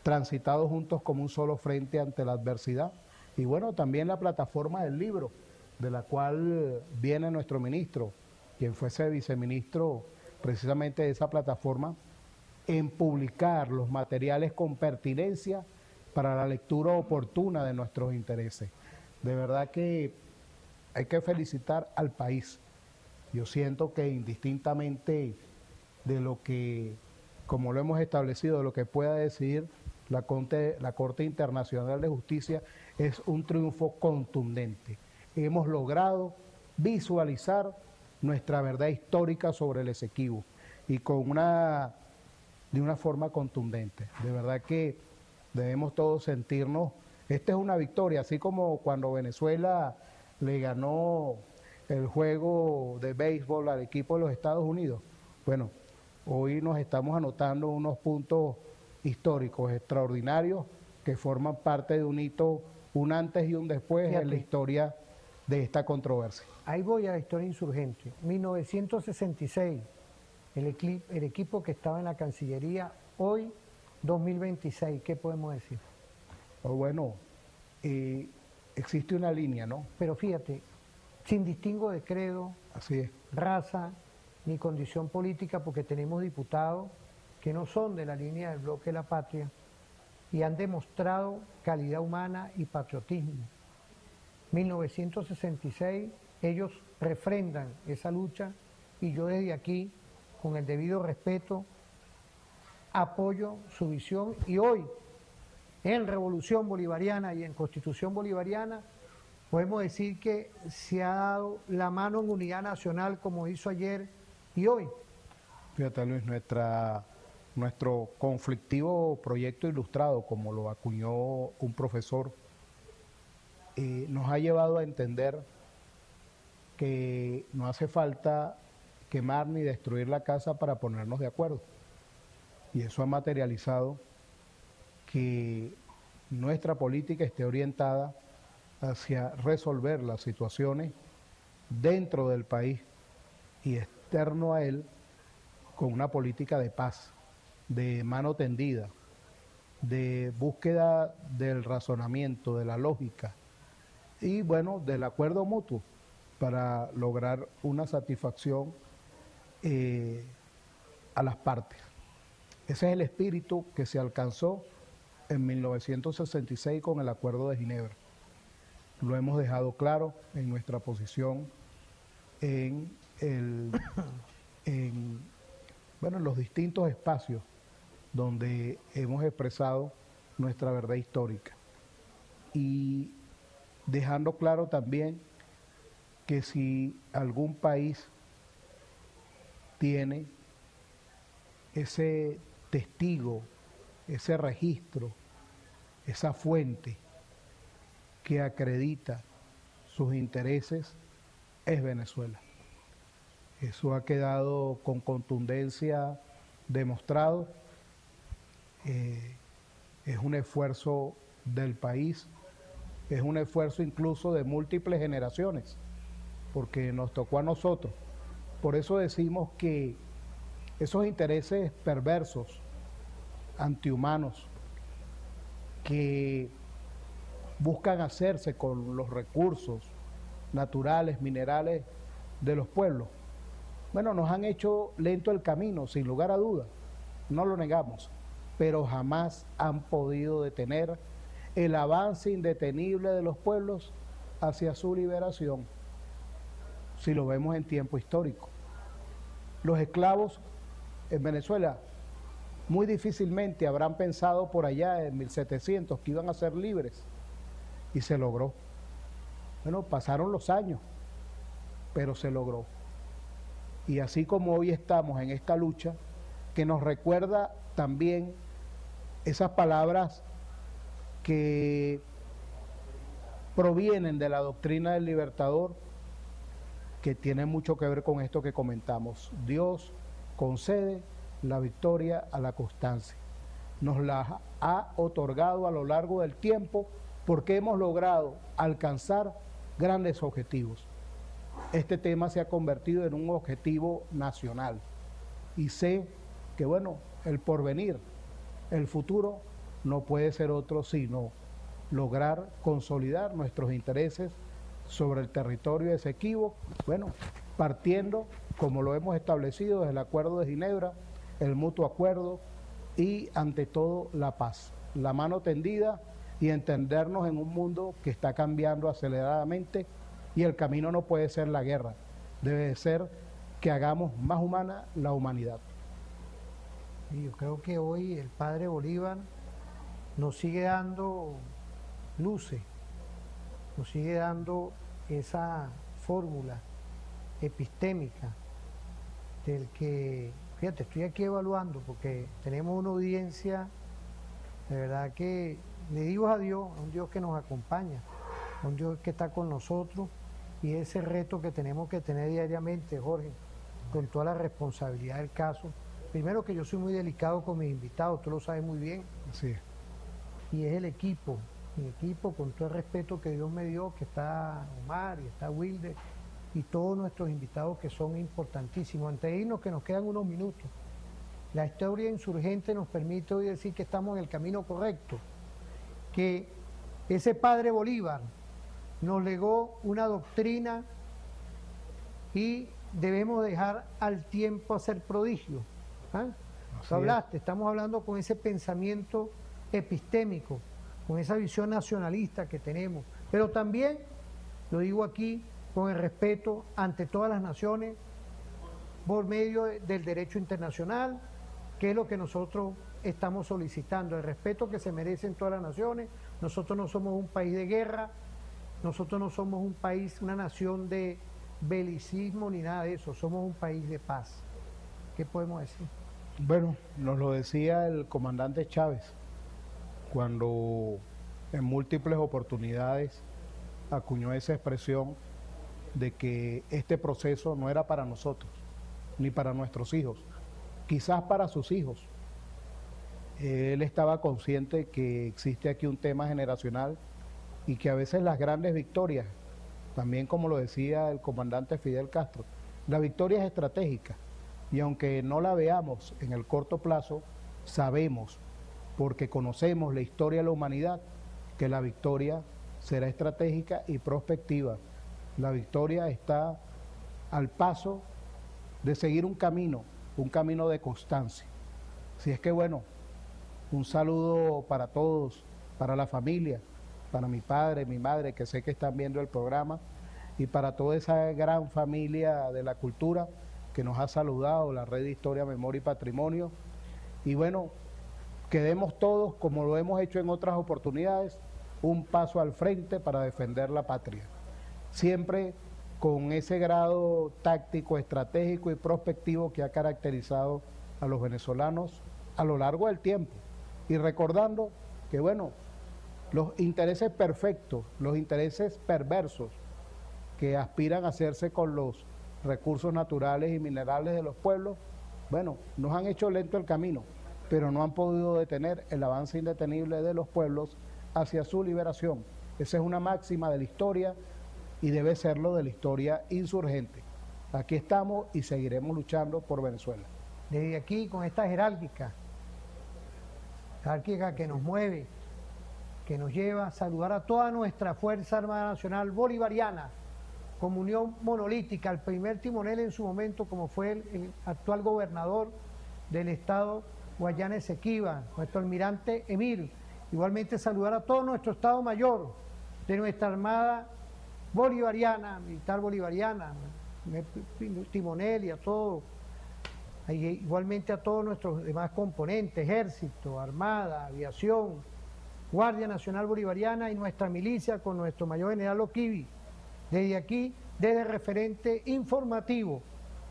transitado juntos como un solo frente ante la adversidad. Y bueno, también la plataforma del libro, de la cual viene nuestro ministro, quien fuese viceministro precisamente de esa plataforma, en publicar los materiales con pertinencia para la lectura oportuna de nuestros intereses. De verdad que hay que felicitar al país. Yo siento que indistintamente de lo que, como lo hemos establecido, de lo que pueda decidir la Corte Internacional de Justicia, es un triunfo contundente. Hemos logrado visualizar nuestra verdad histórica sobre el Esequibo y de una forma contundente. De verdad que debemos todos sentirnos, esta es una victoria, así como cuando Venezuela le ganó el juego de béisbol al equipo de los Estados Unidos. Bueno, hoy nos estamos anotando unos puntos históricos extraordinarios que forman parte de un hito, un antes y un después en la historia de esta controversia. Ahí voy a la historia insurgente. 1966, el equipo que estaba en la Cancillería, hoy 2026, ¿qué podemos decir? Bueno, existe una línea, ¿no? Pero fíjate, sin distingo de credo, así es, raza, ni condición política, porque tenemos diputados que no son de la línea del bloque de la patria y han demostrado calidad humana y patriotismo. 1966, ellos refrendan esa lucha y yo desde aquí, con el debido respeto, apoyo su visión y hoy, en Revolución Bolivariana y en Constitución Bolivariana, podemos decir que se ha dado la mano en unidad nacional como hizo ayer y hoy. Fíjate, Luis, nuestro conflictivo proyecto ilustrado, como lo acuñó un profesor, nos ha llevado a entender que no hace falta quemar ni destruir la casa para ponernos de acuerdo. Y eso ha materializado que nuestra política esté orientada hacia resolver las situaciones dentro del país y externo a él con una política de paz, de mano tendida, de búsqueda del razonamiento, de la lógica y bueno, del acuerdo mutuo para lograr una satisfacción a las partes. Ese es el espíritu que se alcanzó en 1966 con el Acuerdo de Ginebra. Lo hemos dejado claro en nuestra posición en los distintos espacios donde hemos expresado nuestra verdad histórica. Y dejando claro también que si algún país tiene ese testigo, ese registro, esa fuente que acredita sus intereses, es Venezuela. Eso ha quedado con contundencia demostrado. Es un esfuerzo del país es un esfuerzo incluso de múltiples generaciones, porque nos tocó a nosotros. Por eso decimos que esos intereses perversos, antihumanos, que buscan hacerse con los recursos naturales, minerales de los pueblos, bueno, nos han hecho lento el camino, sin lugar a dudas, no lo negamos, pero jamás han podido detener el avance indetenible de los pueblos hacia su liberación, si lo vemos en tiempo histórico. Los esclavos en Venezuela muy difícilmente habrán pensado por allá en 1700 que iban a ser libres, y se logró. Bueno, pasaron los años, pero se logró. Y así como hoy estamos en esta lucha, que nos recuerda también esas palabras que provienen de la doctrina del Libertador, que tienen mucho que ver con esto que comentamos. Dios concede la victoria a la constancia. Nos la ha otorgado a lo largo del tiempo porque hemos logrado alcanzar grandes objetivos. Este tema se ha convertido en un objetivo nacional y sé que, bueno, el porvenir, el futuro, no puede ser otro sino lograr consolidar nuestros intereses sobre el territorio de Esequibo, bueno, partiendo, como lo hemos establecido, desde el Acuerdo de Ginebra, el mutuo acuerdo y, ante todo, la paz. La mano tendida y entendernos en un mundo que está cambiando aceleradamente, y el camino no puede ser la guerra, debe ser que hagamos más humana la humanidad. Y yo creo que hoy el padre Bolívar nos sigue dando luces, nos sigue dando esa fórmula epistémica del que, fíjate, estoy aquí evaluando porque tenemos una audiencia, de verdad que le digo a Dios, a un Dios que nos acompaña, a un Dios que está con nosotros, y ese reto que tenemos que tener diariamente, Jorge, con toda la responsabilidad del caso. Primero, que yo soy muy delicado con mis invitados, tú lo sabes muy bien. Sí. Y es el equipo, mi equipo, con todo el respeto que Dios me dio, que está Omar y está Wilder y todos nuestros invitados que son importantísimos. Antes de irnos, que nos quedan unos minutos, la historia insurgente nos permite hoy decir que estamos en el camino correcto, que ese padre Bolívar nos legó una doctrina y debemos dejar al tiempo hacer prodigios. ¿Ah? Tú hablaste, estamos hablando con ese pensamiento epistémico, con esa visión nacionalista que tenemos, pero también, lo digo aquí, con el respeto ante todas las naciones, por medio del derecho internacional, que es lo que nosotros estamos solicitando, el respeto que se merecen todas las naciones. Nosotros no somos un país de guerra, nosotros no somos un país, una nación de belicismo ni nada de eso, somos un país de paz. ¿Qué podemos decir? Bueno, nos lo decía el comandante Chávez cuando en múltiples oportunidades acuñó esa expresión de que este proceso no era para nosotros, ni para nuestros hijos, quizás para sus hijos. Él estaba consciente que existe aquí un tema generacional y que a veces las grandes victorias, también como lo decía el comandante Fidel Castro, la victoria es estratégica, y aunque no la veamos en el corto plazo, sabemos, porque conocemos la historia de la humanidad, que la victoria será estratégica y prospectiva. La victoria está al paso de seguir un camino de constancia. Así es que, bueno, un saludo para todos, para la familia, para mi padre, mi madre, que sé que están viendo el programa, y para toda esa gran familia de la cultura que nos ha saludado, la Red de Historia, Memoria y Patrimonio. Y bueno, quedemos todos, como lo hemos hecho en otras oportunidades, un paso al frente para defender la patria. Siempre con ese grado táctico, estratégico y prospectivo que ha caracterizado a los venezolanos a lo largo del tiempo. Y recordando que, bueno, los intereses perfectos, los intereses perversos que aspiran a hacerse con los recursos naturales y minerales de los pueblos, bueno, nos han hecho lento el camino, pero no han podido detener el avance indetenible de los pueblos hacia su liberación. Esa es una máxima de la historia y debe serlo de la historia insurgente. Aquí estamos y seguiremos luchando por Venezuela. Desde aquí, con esta jerárquica que nos mueve, que nos lleva a saludar a toda nuestra Fuerza Armada Nacional Bolivariana, como unión monolítica, el primer timonel en su momento, como fue el actual gobernador del estado Guayana Esequiba, nuestro almirante Emir. Igualmente saludar a todo nuestro Estado Mayor de nuestra Armada Bolivariana, Militar Bolivariana, timonel y a todo, igualmente a todos nuestros demás componentes, Ejército, Armada, Aviación, Guardia Nacional Bolivariana y nuestra milicia con nuestro mayor general Oquivi. Desde aquí, desde el referente informativo,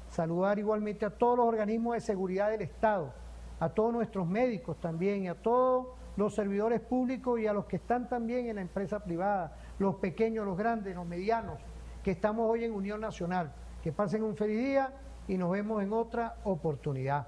saludar igualmente a todos los organismos de seguridad del Estado, a todos nuestros médicos también, y a todos los servidores públicos y a los que están también en la empresa privada, los pequeños, los grandes, los medianos, que estamos hoy en Unión Nacional. Que pasen un feliz día y nos vemos en otra oportunidad.